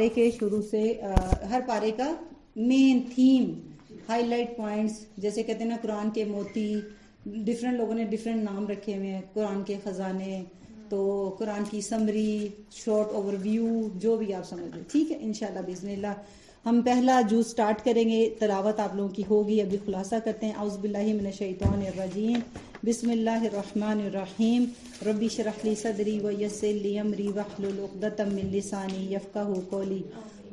پارے کے شروع سے ہر پارے کا main theme highlight points, جیسے کہتے ہیں نا قرآن کے موتی، ڈفرینٹ لوگوں نے ڈفرینٹ نام رکھے ہوئے ہیں، قرآن کے خزانے، تو قرآن کی سمری، شارٹ اوور ویو، جو بھی آپ سمجھ لیں، ٹھیک ہے انشاءاللہ باذن اللہ۔ ہم پہلا جز سٹارٹ کریں گے، تلاوت آپ لوگوں کی ہوگی، ابھی خلاصہ کرتے ہیں۔ اعوذ باللہ من الشیطان الرجیم، بسم اللہ الرحمن الرحیم، رب اشرح لی صدری ویسر لی امری واحلل عقدۃ من لسانی یفقہوا قولی،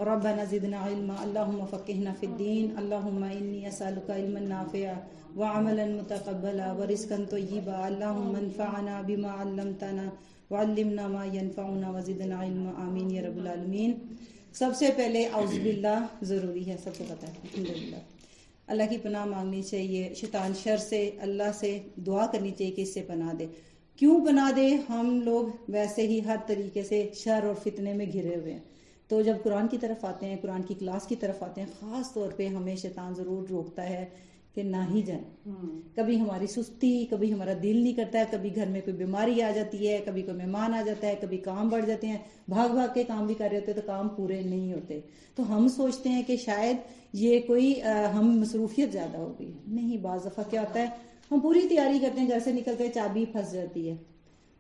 ربنا زدنا علما، اللہم فقہنا فی الدین، اللہم انی اسألک علما نافعا وعملا متقبلا ورزقا طیبا، اللہم انفعنا بما علمتنا وعلمنا ما ینفعنا وزدنا علما، آمین یا رب العالمین۔ سب سے پہلے اعوذ باللہ ضروری ہے، سب کو پتہ ہے الحمدللہ، اللہ کی پناہ مانگنی چاہیے شیطان شر سے، اللہ سے دعا کرنی چاہیے کہ اس سے پناہ دے۔ کیوں پناہ دے؟ ہم لوگ ویسے ہی ہر طریقے سے شر اور فتنے میں گھرے ہوئے ہیں، تو جب قرآن کی طرف آتے ہیں، قرآن کی کلاس کی طرف آتے ہیں، خاص طور پہ ہمیں شیطان ضرور روکتا ہے کہ نہ ہی جائیں۔ کبھی ہماری سستی، کبھی ہمارا دل نہیں کرتا ہے، کبھی گھر میں کوئی بیماری آ جاتی ہے، کبھی کوئی مہمان آ جاتا ہے، کبھی کام بڑھ جاتے ہیں، بھاگ بھاگ کے کام بھی کر رہے ہوتے ہیں تو کام پورے نہیں ہوتے، تو ہم سوچتے ہیں کہ شاید یہ کوئی ہم مصروفیت زیادہ ہو گئی۔ نہیں، بعض دفعہ کیا ہوتا ہے ہم پوری تیاری کرتے ہیں، گھر سے نکلتے ہیں چابی پھنس جاتی ہے،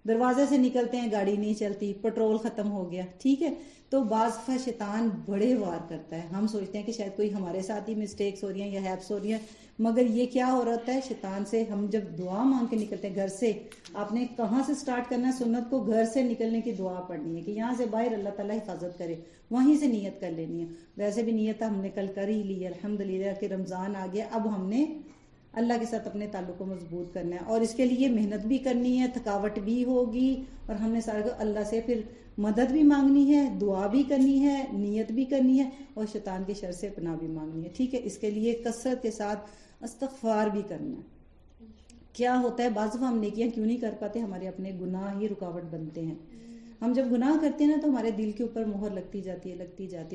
دروازے سے نکلتے ہیں گاڑی نہیں چلتی، پٹرول ختم ہو گیا، ٹھیک ہے، تو بعض دفعہ شیطان بڑے وار کرتا ہے، ہم سوچتے ہیں کہ شاید کوئی ہمارے ساتھ ہی مسٹیکس ہو رہی ہیں یا ہیپس ہو رہی ہیں، مگر یہ کیا ہو رہا ہے شیطان سے۔ ہم جب دعا مانگ کے نکلتے ہیں گھر سے، آپ نے کہاں سے سٹارٹ کرنا ہے سنت کو؟ گھر سے نکلنے کی دعا پڑھنی ہے کہ یہاں سے باہر اللہ تعالیٰ حفاظت کرے، وہیں سے نیت کر لینی ہے۔ ویسے بھی نیت ہم نے کل کر ہی لی ہے الحمدللہ کہ رمضان آ گیا، اب ہم نے اللہ کے ساتھ اپنے تعلق کو مضبوط کرنا ہے، اور اس کے لیے محنت بھی کرنی ہے، تھکاوٹ بھی ہوگی، اور ہم نے سارے کو اللہ سے پھر مدد بھی مانگنی ہے، دعا بھی کرنی ہے، نیت بھی کرنی ہے، اور شیطان کے شر سے پناہ بھی مانگنی ہے، ٹھیک ہے۔ اس کے لیے کثرت کے ساتھ استغفار بھی کرنا ہے۔ کیا ہوتا ہے بعض دفعہ ہم نیکیاں کیوں نہیں کر پاتے؟ ہمارے اپنے گناہ ہی رکاوٹ بنتے ہیں۔ ہم جب گناہ کرتے ہیں نا تو ہمارے دل کے اوپر مہر لگتی جاتی ہے،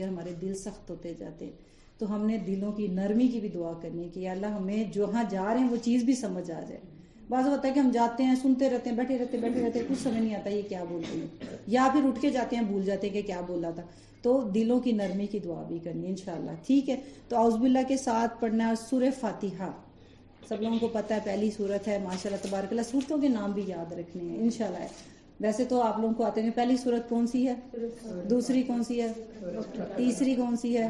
اور ہمارے دل سخت ہوتے جاتے ہیں، تو ہم نے دلوں کی نرمی کی بھی دعا کرنی ہے کہ یا اللہ ہمیں جہاں جا رہے ہیں وہ چیز بھی سمجھ آ جائے۔ بعض ہوتا ہے کہ ہم جاتے ہیں، سنتے رہتے ہیں، بیٹھے رہتے کچھ سمجھ نہیں آتا یہ کیا بول رہی ہے، یا پھر اٹھ کے جاتے ہیں بھول جاتے ہیں کہ کیا بولا تھا، تو دلوں کی نرمی کی دعا بھی کرنی ہے انشاءاللہ، ٹھیک ہے۔ تو اعوذ باللہ کے ساتھ پڑھنا ہے سورہ فاتحہ، سب لوگوں کو پتہ ہے پہلی سورت ہے، ماشاءاللہ تبارک اللہ، سورتوں کے نام بھی یاد رکھنے ہیں انشاءاللہ۔ ویسے تو آپ لوگوں کو آتے ہیں پہلی سورت کون سی ہے، دوسری کون سی ہے، تیسری کون سی ہے،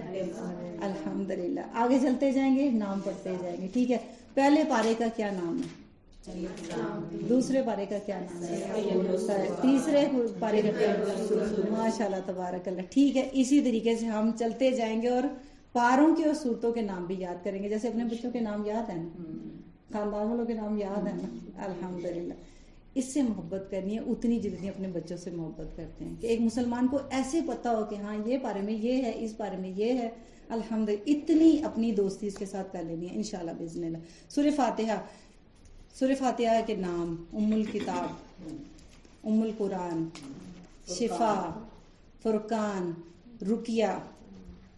الحمدللہ۔ آگے چلتے جائیں گے، نام پڑھتے جائیں گے، ٹھیک ہے۔ پہلے پارے کا کیا نام ہے، دوسرے پارے کا کیا نام ہے، تیسرے پارے کا کیا نام ہے، ماشاءاللہ تبارک اللہ، ٹھیک ہے۔ اسی طریقے سے ہم چلتے جائیں گے اور پاروں کے اور صورتوں کے نام بھی یاد کریں گے، جیسے اپنے بچوں کے نام یاد ہیں نا، خاندان والوں کے نام یاد ہیں نا، الحمدللہ۔ اس سے محبت کرنی ہے اتنی جتنی اپنے بچوں سے محبت کرتے ہیں، کہ ایک مسلمان کو ایسے پتہ ہو کہ ہاں یہ پارے میں یہ ہے، اس پارے میں یہ ہے، الحمدللہ، اتنی اپنی دوستی اس کے ساتھ کر لینی ہے انشاءاللہ باذن اللہ۔ سورہ فاتحہ، سورہ فاتحہ کے نام ام الکتاب، ام القرآن، شفا، فرقان، رقیہ۔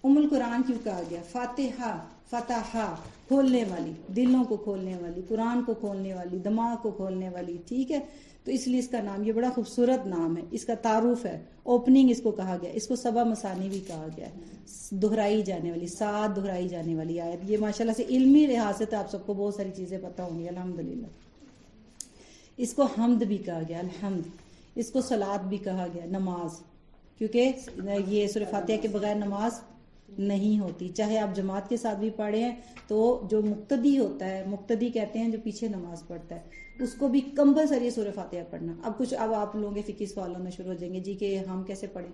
ام القرآن کیوں کہا گیا؟ فاتحہ، فتحہ، کھولنے والی، دلوں کو کھولنے والی، قرآن کو کھولنے والی، دماغ کو کھولنے والی، ٹھیک ہے۔ تو اس لیے اس کا نام، یہ بڑا خوبصورت نام ہے، اس کا تعارف ہے، اوپننگ اس کو کہا گیا، اس کو سبع مثانی بھی کہا گیا ہے، دہرائی جانے والی، 7 دہرائی جانے والی آیت۔ یہ ماشاءاللہ سے علمی لحاظ سے تو آپ سب کو بہت ساری چیزیں پتہ ہوں گی الحمدللہ۔ اس کو حمد بھی کہا گیا، الحمد، اس کو صلاۃ بھی کہا گیا، نماز، کیونکہ یہ سورہ فاتحہ کے بغیر نماز نہیں ہوتی، چاہے آپ جماعت کے ساتھ بھی پڑھے ہیں تو جو مقتدی ہوتا ہے، مقتدی کہتے ہیں جو پیچھے نماز پڑھتا ہے، اس کو بھی کمپلسری سورہ فاتحہ پڑھنا۔ اب آپ لوگوں کے فقہی سوالوں میں شروع ہو جائیں گے جی کہ ہم کیسے پڑھیں،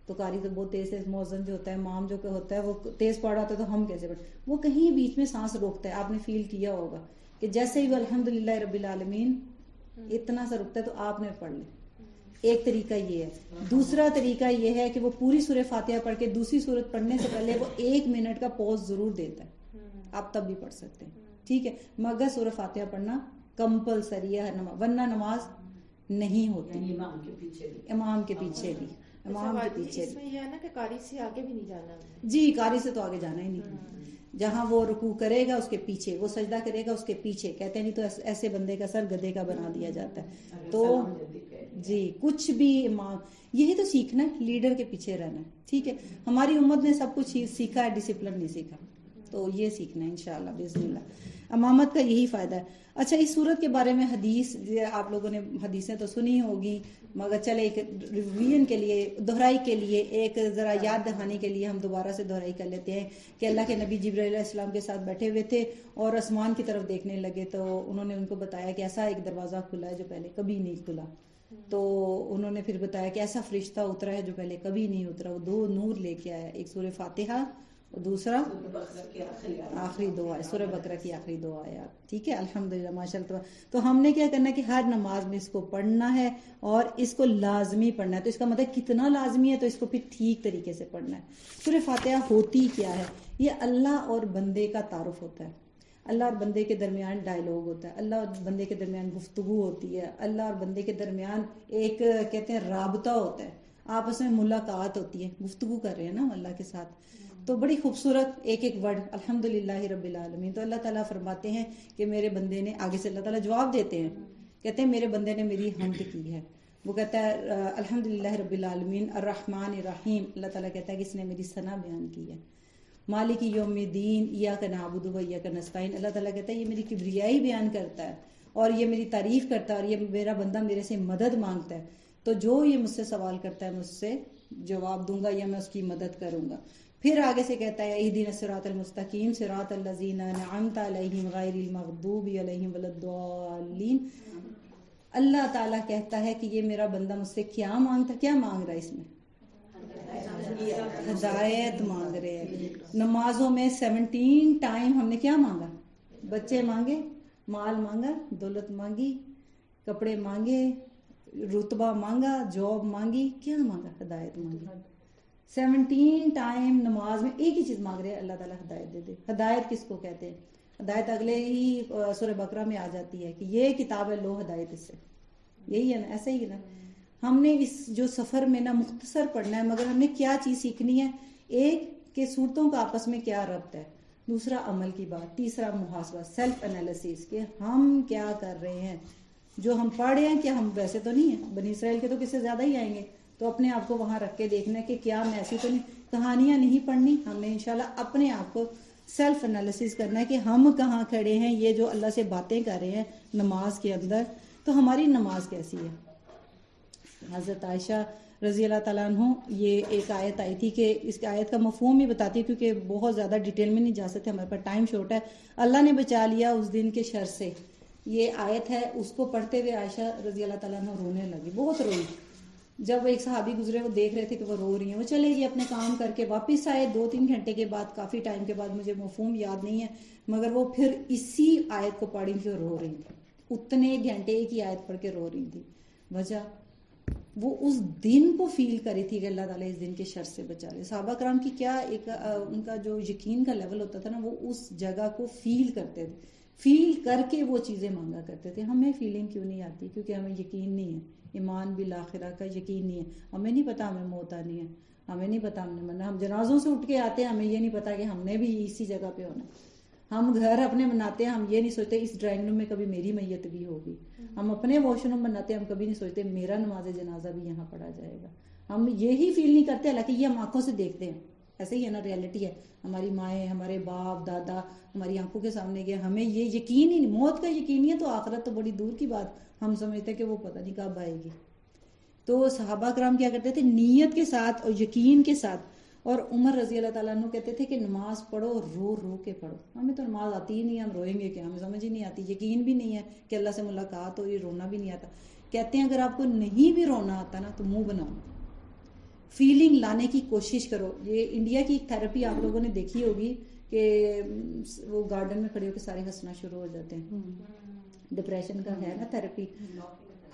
تو قاری تو بہت تیز مؤذن جو ہوتا ہے، امام جو ہوتا ہے وہ تیز پڑھ رہا ہوتا ہے تو ہم کیسے پڑھیں، وہ کہیں بیچ میں سانس روکتا ہے، آپ نے فیل کیا ہوگا کہ جیسے ہی وہ الحمدللہ رب العالمین اتنا سا رکتا ہے تو آپ نے پڑھ لیں۔ ایک طریقہ یہ ہے، دوسرا طریقہ یہ ہے کہ وہ پوری سورہ فاتحہ پڑھ کے دوسری سورت پڑھنے سے پہلے وہ 1 منٹ کا پوز ضرور دیتا ہے، آپ تب بھی پڑھ سکتے ہیں، ٹھیک ہے، مگر سورہ فاتحہ پڑھنا کمپلسری ہے، ورنہ نماز نہیں ہوتی، امام کے پیچھے بھی، امام کے پیچھے بھی۔ اس میں یہ ہے نا کہ قاری سے آگے بھی نہیں جانا، جی قاری سے تو آگے جانا ہی نہیں، جہاں وہ رکوع کرے گا اس کے پیچھے، وہ سجدہ کرے گا اس کے پیچھے، کہتے ہیں نہیں تو ایسے بندے کا سر گدھے کا بنا دیا جاتا ہے، تو جی کچھ بھی یہی تو سیکھنا ہے, لیڈر کے پیچھے رہنا ہے. ٹھیک ہے, ہماری امت نے سب کچھ سیکھا ہے, ڈسپلن نہیں سیکھا, تو یہ سیکھنا ہے انشاءاللہ باذن اللہ. امامت کا یہی فائدہ ہے. اچھا, اس صورت کے بارے میں حدیث آپ لوگوں نے حدیثیں تو سنی ہوگی, مگر چلے ایک ریویژن کے لیے, دہرائی کے لیے, ایک ذرا یاد دہانی کے لیے ہم دوبارہ سے دہرائی کر لیتے ہیں کہ اللہ کے نبی جبرائیل علیہ السلام کے ساتھ بیٹھے ہوئے تھے اور آسمان کی طرف دیکھنے لگے, تو انہوں نے ان کو بتایا کہ ایسا ایک دروازہ کھلا ہے جو پہلے کبھی نہیں کھلا. تو انہوں نے پھر بتایا کہ ایسا فرشتہ اترا ہے جو پہلے کبھی نہیں اترا, وہ 2 نور لے کے آیا, ایک سورہ فاتحہ اور دوسرا آخری 2 آئے, سورہ بقرہ کی آخری 2 آیات. ٹھیک ہے, الحمدللہ ماشاء اللہ. تو ہم نے کیا کرنا ہے کہ ہر نماز میں اس کو پڑھنا ہے اور اس کو لازمی پڑھنا ہے. تو اس کا مطلب کتنا لازمی ہے, تو اس کو پھر ٹھیک طریقے سے پڑھنا ہے. سورہ فاتحہ ہوتی کیا ہے؟ یہ اللہ اور بندے کا تعارف ہوتا ہے, اللہ اور بندے کے درمیان ڈائیلاگ ہوتا ہے, اللہ اور بندے کے درمیان گفتگو ہوتی ہے, اللہ اور بندے کے درمیان ایک کہتے ہیں رابطہ ہوتا ہے, آپس میں ملاقات ہوتی ہے, گفتگو کر رہے ہیں نا اللہ کے ساتھ. تو بڑی خوبصورت ایک ایک ورڈ الحمدللہ رب العالمین. تو اللہ تعالیٰ فرماتے ہیں کہ میرے بندے نے, آگے سے اللہ تعالیٰ جواب دیتے ہیں, کہتے ہیں میرے بندے نے میری حمد کی ہے. وہ کہتا ہے الحمدللہ رب العالمین الرحمن الرحیم, اللہ تعالیٰ کہتا ہے کہ اس نے میری ثنا بیان کی ہے. مالک یوم الدین ایاک نعبد و ایاک نستعین, اللہ تعالیٰ کہتا ہے یہ میری کبریائی بیان کرتا ہے اور یہ میری تعریف کرتا ہے اور یہ میرا بندہ میرے سے مدد مانگتا ہے, تو جو یہ مجھ سے سوال کرتا ہے مجھ سے جواب دوں گا یا میں اس کی مدد کروں گا. پھر آگے سے کہتا ہے اہدنا الصراط المستقیم صراط الذین انعمت علیہم غیر المغضوب علیہم ولا الضالین. اللہ تعالیٰ کہتا ہے کہ یہ میرا بندہ مجھ سے کیا مانگتا, کیا مانگ رہا ہے, اس میں ہدایت مانگ رہے ہیں. نمازوں میں 17 ٹائم ہم نے کیا مانگا؟ بچے مانگے, مال مانگا, دولت مانگی, کپڑے مانگے, رتبہ مانگا, جاب مانگی, کیا مانگا؟ ہدایت مانگی. 17 ٹائم نماز میں ایک ہی چیز مانگ رہے ہیں, اللہ تعالیٰ ہدایت دے دے. ہدایت کس کو کہتے ہیں؟ ہدایت اگلے ہی سورہ بقرہ میں آ جاتی ہے کہ یہ کتاب ہے لو ہدایت اس سے, یہی ہے نا, ایسا ہی ہے نا. ہم نے اس جو سفر میں نا مختصر پڑھنا ہے, مگر ہم نے کیا چیز سیکھنی ہے؟ ایک کہ صورتوں کا آپس میں کیا ربط ہے, دوسرا عمل کی بات, تیسرا محاسبہ سیلف انالیسس کہ ہم کیا کر رہے ہیں, جو ہم پڑھ رہے ہیں کہ ہم ویسے تو نہیں ہیں, بنی اسرائیل کے تو کس سے زیادہ ہی آئیں گے, تو اپنے آپ کو وہاں رکھ کے دیکھنا ہے کہ کیا میں ایسی تو نہیں, کہانیاں نہیں پڑھنی. ہم نے انشاءاللہ اپنے آپ کو سیلف انالیسس کرنا ہے کہ ہم کہاں کھڑے ہیں, یہ جو اللہ سے باتیں کر رہے ہیں نماز کے اندر, تو ہماری نماز کیسی ہے. حضرت عائشہ رضی اللہ تعالیٰ عنہ, یہ ایک آیت آئی تھی کہ اس آیت کا مفہوم ہی بتاتی ہے کیونکہ بہت زیادہ ڈیٹیل میں نہیں جا سکتے, ہمارے پاس ٹائم شارٹ ہے. اللہ نے بچا لیا اس دن کے شر سے, یہ آیت ہے. اس کو پڑھتے ہوئے عائشہ رضی اللہ تعالیٰ عنہ رونے لگی, بہت روئی. جب ایک صحابی گزرے, وہ دیکھ رہے تھے کہ وہ رو رہی ہیں, وہ چلے گئے اپنے کام کر کے, واپس آئے 2-3 گھنٹے کے بعد, کافی ٹائم کے بعد, مجھے مفہوم یاد نہیں ہے, مگر وہ پھر اسی آیت کو پڑھی تھی اور رو رہی تھی. اتنے گھنٹے ایک ہی آیت پڑھ کے رو رہی تھی. وجہ وہ اس دن کو فیل کری تھی کہ اللہ تعالیٰ اس دن کے شر سے بچا لے. صحابہ کرام کی کیا ایک ان کا جو یقین کا لیول ہوتا تھا نا, وہ اس جگہ کو فیل کرتے تھے, فیل کر کے وہ چیزیں مانگا کرتے تھے. ہمیں فیلنگ کیوں نہیں آتی؟ کیونکہ ہمیں یقین نہیں ہے, ایمان بالآخرہ کا یقین نہیں ہے. ہمیں نہیں پتا ہمیں موت آنی ہے, ہمیں نہیں پتا ہم نے مرنا. ہم جنازوں سے اٹھ کے آتے ہیں, ہمیں یہ نہیں پتا کہ ہم نے بھی اسی جگہ پہ ہونا. ہم گھر اپنے بناتے ہیں, ہم یہ نہیں سوچتے اس ڈرائنگ روم میں کبھی میری میت بھی ہوگی. ہم اپنے واش روم بناتے ہیں, ہم کبھی نہیں سوچتے میرا نماز جنازہ بھی یہاں پڑھا جائے گا. ہم یہی فیل نہیں کرتے, حالانکہ یہ ہم آنکھوں سے دیکھتے ہیں. ایسے ہی ہے نا, ریالٹی ہے. ہماری مائیں, ہمارے باپ دادا ہماری آنکھوں کے سامنے گئے, ہمیں یہ یقین ہی نہیں, موت کا یقین نہیں ہے, تو آخرت تو بڑی دور کی بات. ہم سمجھتے کہ وہ پتہ نہیں کب آئے گی. تو صحابہ کرام کیا کرتے تھے؟ نیت کے ساتھ اور یقین کے ساتھ. اور عمر رضی اللہ تعالیٰ عنہ کہتے تھے کہ نماز پڑھو, رو رو کے پڑھو. ہمیں تو نماز آتی ہی نہیں ہے, ہم روئیں گے کیا, ہمیں سمجھ ہی نہیں آتی, یقین بھی نہیں ہے کہ اللہ سے ملاقات ہو, یہ رونا بھی نہیں آتا. کہتے ہیں اگر آپ کو نہیں بھی رونا آتا نا, تو منہ بناؤ, فیلنگ لانے کی کوشش کرو. یہ انڈیا کی ایک تھراپی آپ لوگوں نے دیکھی ہوگی کہ وہ گارڈن میں کھڑے ہو کے سارے ہنسنا شروع ہو جاتے ہیں. ڈپریشن کا ہے نا تھراپی.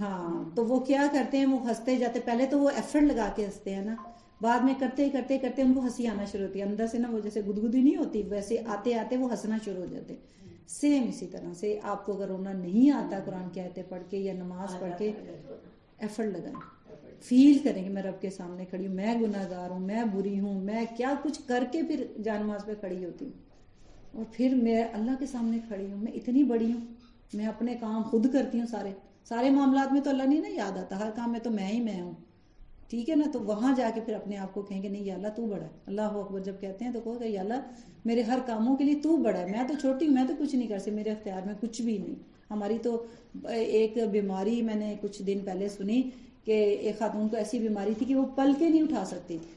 ہاں, تو وہ کیا کرتے ہیں, وہ ہنستے جاتے. پہلے تو وہ ایفرٹ لگا کے ہنستے ہیں نا, بعد میں کرتے کرتے کرتے ان کو ہنسی آنا شروع ہوتی ہے اندر سے نا, وہ جیسے گدگدی نہیں ہوتی ویسے آتے آتے وہ ہنسنا شروع ہو جاتے. سیم اسی طرح سے آپ کو اگر رونا نہیں آتا قرآن کی آیتیں پڑھ کے یا نماز پڑھ کے, ایفرٹ لگائیں, فیل کریں کہ میں رب کے سامنے کھڑی ہوں, میں گناہ گار ہوں, میں بری ہوں, میں کیا کچھ کر کے پھر جان نماز پہ کھڑی ہوتی ہوں, اور پھر میں اللہ کے سامنے کھڑی ہوں, میں اتنی بڑی ہوں, میں اپنے کام خود کرتی ہوں سارے, سارے معاملات میں تو اللہ نہیں نا یاد آتا, ہر کام میں تو میں ہی میں ہوں, ٹھیک ہے نا. تو وہاں جا کے پھر اپنے آپ کو کہیں گے نہیں یا اللہ تو بڑا ہے. اللہ اکبر جب کہتے ہیں تو کہو کہ یا اللہ میرے ہر کاموں کے لیے تو بڑا ہے, میں تو چھوٹی ہوں, میں تو کچھ نہیں کر سکتی, میرے اختیار میں کچھ بھی نہیں. ہماری تو ایک بیماری میں نے کچھ دن پہلے سنی کہ ایک خاتون کو ایسی بیماری تھی کہ وہ پل کے نہیں اٹھا سکتی تھی,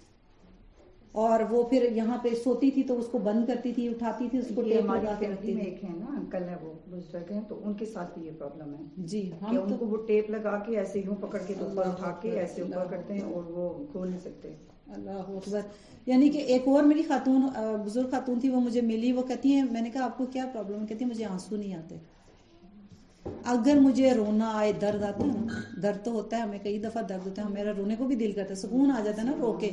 اور وہ پھر یہاں پہ سوتی تھی تو اس کو بند کرتی تھی, اٹھاتی تھی, اس کو ٹیپ لگا کے رکھتی تھی. ایک ہے نا انکل ہے وہ بزرگ ہیں, تو ان کے ساتھ بھی یہ پرابلم ہے جی. ہم ان کو وہ ٹیپ لگا کے ایسے یوں پکڑ کے اوپر اٹھا کے ایسے اوپر کرتے ہیں اور وہ کھول نہیں سکتے. اللہ اکبر. یعنی کہ ایک اور میری خاتون بزرگ خاتون تھی, وہ مجھے ملی, وہ کہتی ہیں, میں نے کہا آپ کو کیا پرابلم ہے, کہتی ہیں مجھے آنسو نہیں آتے. اگر مجھے رونا آئے, درد آتا ہے نا, درد تو ہوتا ہے ہمیں, کئی دفعہ درد ہوتا ہے, میرا رونے کو بھی دل کرتا ہے, سکون آ جاتا ہے نا رو کے.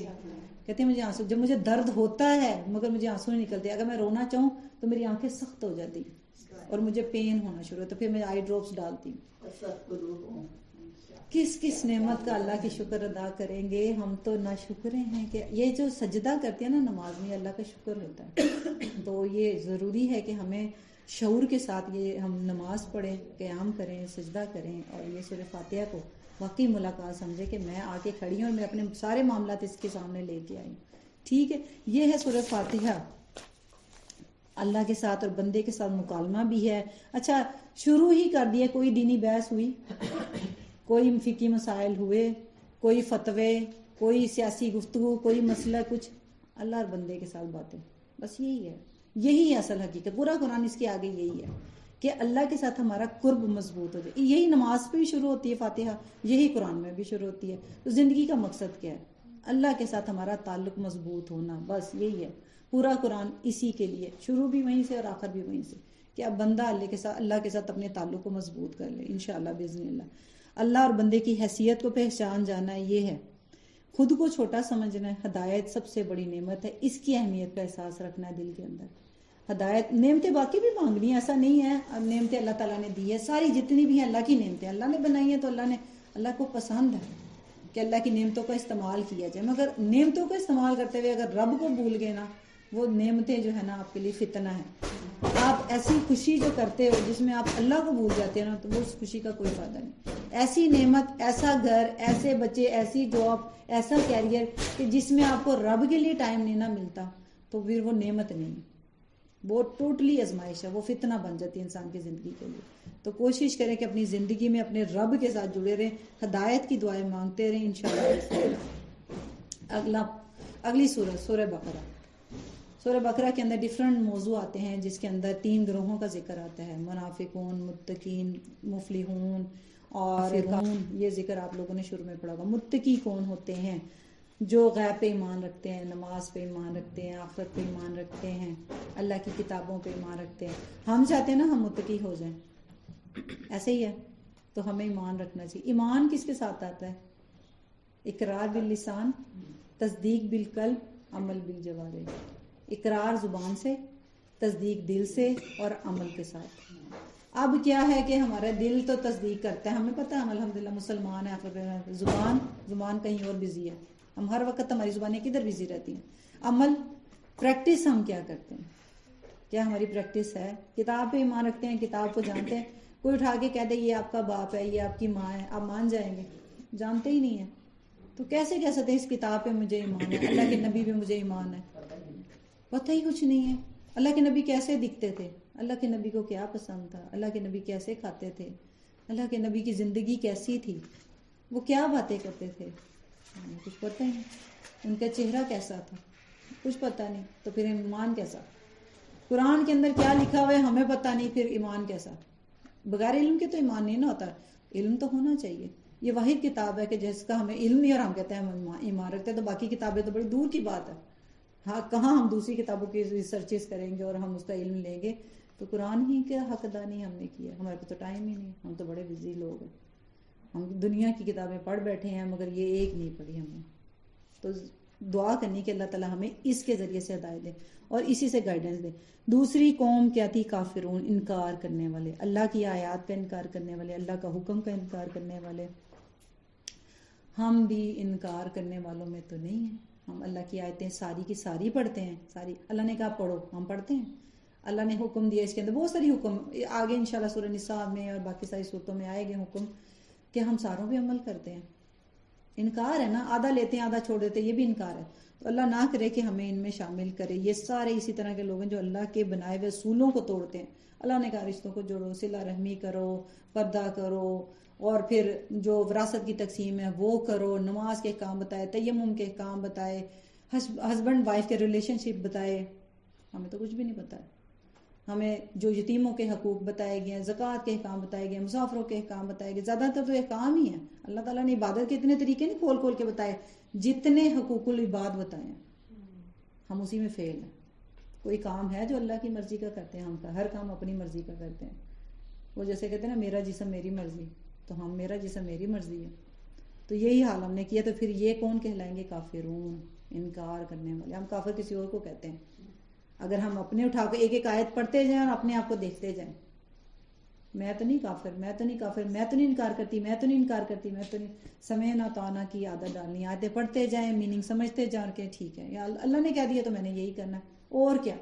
کہتے ہیں مجھے آنسو, جب مجھے درد ہوتا ہے مگر مجھے آنسو نہیں نکلتے, اگر میں رونا چاہوں تو میری آنکھیں سخت ہو جاتی اور مجھے پین ہونا شروع ہے, تو پھر میں آئی ڈراپس ڈالتی ہوں. کس کس نعمت کا اللہ کی شکر ادا کریں گے ہم, تو ناشکرے ہیں. کہ یہ جو سجدہ کرتے ہیں نا نماز میں, اللہ کا شکر ہوتا ہے. تو یہ ضروری ہے کہ ہمیں شعور کے ساتھ یہ ہم نماز پڑھیں, قیام کریں, سجدہ کریں, اور یہ سورہ فاتحہ کو واقعی ملاقات سمجھے کہ میں آ کے کھڑی ہوں اور میں اپنے سارے معاملات اس کے سامنے لے کے آئی ہوں. ٹھیک ہے, یہ ہے سورہ فاتحہ. اللہ کے ساتھ اور بندے کے ساتھ مکالمہ بھی ہے. اچھا, شروع ہی کر دیا, کوئی دینی بحث ہوئی, کوئی فقہی مسائل ہوئے, کوئی فتوے, کوئی سیاسی گفتگو, کوئی مسئلہ, کچھ اللہ اور بندے کے ساتھ باتیں, بس یہی ہے. یہی ہے اصل حقیقت. پورا قرآن اس کے آگے یہی ہے کہ اللہ کے ساتھ ہمارا قرب مضبوط ہو جائے. یہی نماز پہ بھی شروع ہوتی ہے فاتحہ, یہی قرآن میں بھی شروع ہوتی ہے. تو زندگی کا مقصد کیا ہے؟ اللہ کے ساتھ ہمارا تعلق مضبوط ہونا, بس یہی ہے. پورا قرآن اسی کے لیے, شروع بھی وہیں سے اور آخر بھی وہیں سے, کہ اب بندہ اللہ کے ساتھ اپنے تعلق کو مضبوط کر لے انشاءاللہ باذن اللہ. اللہ اور بندے کی حیثیت کو پہچان جانا یہ ہے. خود کو چھوٹا سمجھنا ہے. ہدایت سب سے بڑی نعمت ہے, اس کی اہمیت کا احساس رکھنا ہے دل کے اندر. ہدایت, نعمتیں باقی بھی مانگنی ہے, ایسا نہیں ہے. اب نعمتیں اللہ تعالیٰ نے دی ہے, ساری جتنی بھی ہیں اللہ کی نعمتیں اللہ نے بنائی ہیں, تو اللہ کو پسند ہے کہ اللہ کی نعمتوں کا استعمال کیا جائے. مگر نعمتوں کا استعمال کرتے ہوئے اگر رب کو بھول گئے نا, وہ نعمتیں جو ہے نا آپ کے لیے فتنہ ہے. آپ ایسی خوشی جو کرتے ہو جس میں آپ اللہ کو بھول جاتے ہیں نا, تو وہ اس خوشی کا کوئی فائدہ نہیں. ایسی نعمت, ایسا گھر, ایسے بچے, ایسی جاب, ایسا کیریئر کہ جس میں آپ کو رب کے لیے ٹائم نہیں نہ ملتا, تو پھر وہ نعمت نہیں, وہ ٹوٹلی آزمائش ہے, وہ فتنہ بن جاتی ہے انسان کی زندگی کے لیے. تو کوشش کریں کہ اپنی زندگی میں اپنے رب کے ساتھ جڑے رہیں, ہدایت کی دعائیں مانگتے رہیں انشاءاللہ. اگلی سورہ بقرہ. سورہ بقرہ کے اندر ڈیفرنٹ موضوع آتے ہیں, جس کے اندر 3 گروہوں کا ذکر آتا ہے, منافقون, متقین, مفلحون اور فرعون. یہ ذکر آپ لوگوں نے شروع میں پڑھا ہوگا. متقی کون ہوتے ہیں؟ جو غیب پہ ایمان رکھتے ہیں, نماز پہ ایمان رکھتے ہیں, آخرت پہ ایمان رکھتے ہیں, اللہ کی کتابوں پہ ایمان رکھتے ہیں. ہم چاہتے ہیں نا ہم متقی ہو جائیں, ایسے ہی ہے. تو ہمیں ایمان رکھنا چاہیے. ایمان کس کے ساتھ آتا ہے؟ اقرار باللسان, تصدیق بالقلب, عمل بالجوارح. اقرار زبان سے, تصدیق دل سے, اور عمل کے ساتھ. اب کیا ہے کہ ہمارا دل تو تصدیق کرتا ہے, ہمیں پتہ ہے ہم الحمدللہ مسلمان ہیں. زبان کہیں اور بزی ہے, ہم ہر وقت ہماری زبانیں کدھر بزی رہتی ہیں. عمل, پریکٹس ہم کیا کرتے ہیں, کیا ہماری پریکٹس ہے؟ کتاب پہ ایمان رکھتے ہیں, کتاب کو جانتے ہیں. کوئی اٹھا کے کہہ دے یہ آپ کا باپ ہے, یہ آپ کی ماں ہے, آپ مان جائیں گے؟ جانتے ہی نہیں ہیں. تو کیسے کہہ سکتے ہیں اس کتاب پہ مجھے ایمان ہے, اللہ کے نبی پہ مجھے ایمان ہے؟ پتہ ہی کچھ نہیں ہے. اللہ کے نبی کیسے دکھتے تھے, اللہ کے نبی کو کیا پسند تھا, اللہ کے نبی کیسے کھاتے تھے, اللہ کے نبی کی زندگی کیسی تھی, وہ کیا باتیں کرتے تھے, کچھ پتہ ہی نہیں. ان کا چہرہ کیسا تھا, کچھ پتہ نہیں. تو پھر ایمان کیسا؟ قرآن کے اندر کیا لکھا ہوا ہے ہمیں پتہ نہیں, پھر ایمان کیسا؟ بغیر علم کے تو ایمان نہیں نہ ہوتا, علم تو ہونا چاہیے. یہ واحد کتاب ہے کہ جس کا ہمیں علم نہیں اور ہم کہتے ہیں ہم ایمان رکھتے ہیں, تو باقی کتابیں تو بڑی دور کی بات ہے. ہاں, کہاں ہم دوسری کتابوں کی ریسرچز کریں گے اور ہم اس کا علم لیں گے. تو قرآن ہی کا حقدانی ہم نے کیا, ہمارے پاس تو ٹائم ہی نہیں, ہم تو بڑے بزی لوگ ہیں. ہم دنیا کی کتابیں پڑھ بیٹھے ہیں مگر یہ ایک نہیں پڑھی ہم نے. تو دعا کرنی کہ اللہ تعالیٰ ہمیں اس کے ذریعے سے ہدایت دے اور اسی سے گائیڈنس دے. دوسری قوم کیا تھی؟ کافرون, انکار کرنے والے, اللہ کی آیات کا انکار کرنے والے, اللہ کا حکم کا انکار کرنے والے. ہم بھی انکار کرنے والوں میں تو نہیں ہیں. ہم اللہ کی آیتیں ساری کی ساری پڑھتے ہیں, ساری. اللہ نے کہا پڑھو, ہم پڑھتے ہیں. اللہ نے حکم دیا اس کے اندر بہت ساری حکم آگے انشاءاللہ سورہ نساء میں اور باقی ساری صورتوں میں آئے گے حکم کہ ہم ساروں پہ عمل کرتے ہیں. انکار ہے نا, آدھا لیتے ہیں آدھا چھوڑ دیتے ہیں, یہ بھی انکار ہے. تو اللہ نہ کرے کہ ہمیں ان میں شامل کرے. یہ سارے اسی طرح کے لوگ ہیں جو اللہ کے بنائے ہوئے اصولوں کو توڑتے ہیں. اللہ نے کہا رشتوں کو جوڑو, صلہ رحمی کرو, پردہ کرو, اور پھر جو وراثت کی تقسیم ہے وہ کرو, نماز کے احکام بتائے, تیمم کے احکام بتائے, ہسبینڈ وائف کے ریلیشن شپ بتائے. ہمیں تو کچھ بھی نہیں پتا ہے. ہمیں جو یتیموں کے حقوق بتائے گئے ہیں, زکوٰۃ کے احکام بتائے گئے, مسافروں کے احکام بتائے گئے. زیادہ تر تو احکام ہی ہیں. اللہ تعالیٰ نے عبادت کے اتنے طریقے نہیں کھول کھول کے بتائے, جتنے حقوق العباد بتائے ہیں ہم اسی میں فیل ہیں. کوئی کام ہے جو اللہ کی مرضی کا کرتے ہیں؟ ہم کا ہر کام اپنی مرضی کا کرتے ہیں. وہ جیسے کہتے ہیں نا میرا جسم میری مرضی, تو ہم میرا جسم میری مرضی ہے. تو یہی حال ہم نے کیا. تو پھر یہ کون کہلائیں گے؟ کافرون, انکار کرنے والے. ہم کافر کسی اور کو کہتے ہیں. اگر ہم اپنے اٹھا کے ایک ایک آیت پڑھتے جائیں اور اپنے آپ کو دیکھتے جائیں, میں تو نہیں کافر, میں تو نہیں کافر, میں تو نہیں انکار کرتی, میں تو نہیں انکار کرتی, میں تو نہیں, سمعنا طعنا کی عادت ڈالنی. آیتیں پڑھتے جائیں, میننگ سمجھتے جا کے ٹھیک ہے یا اللہ نے کہہ دیا تو میں نے یہی کرنا ہے. اور کیا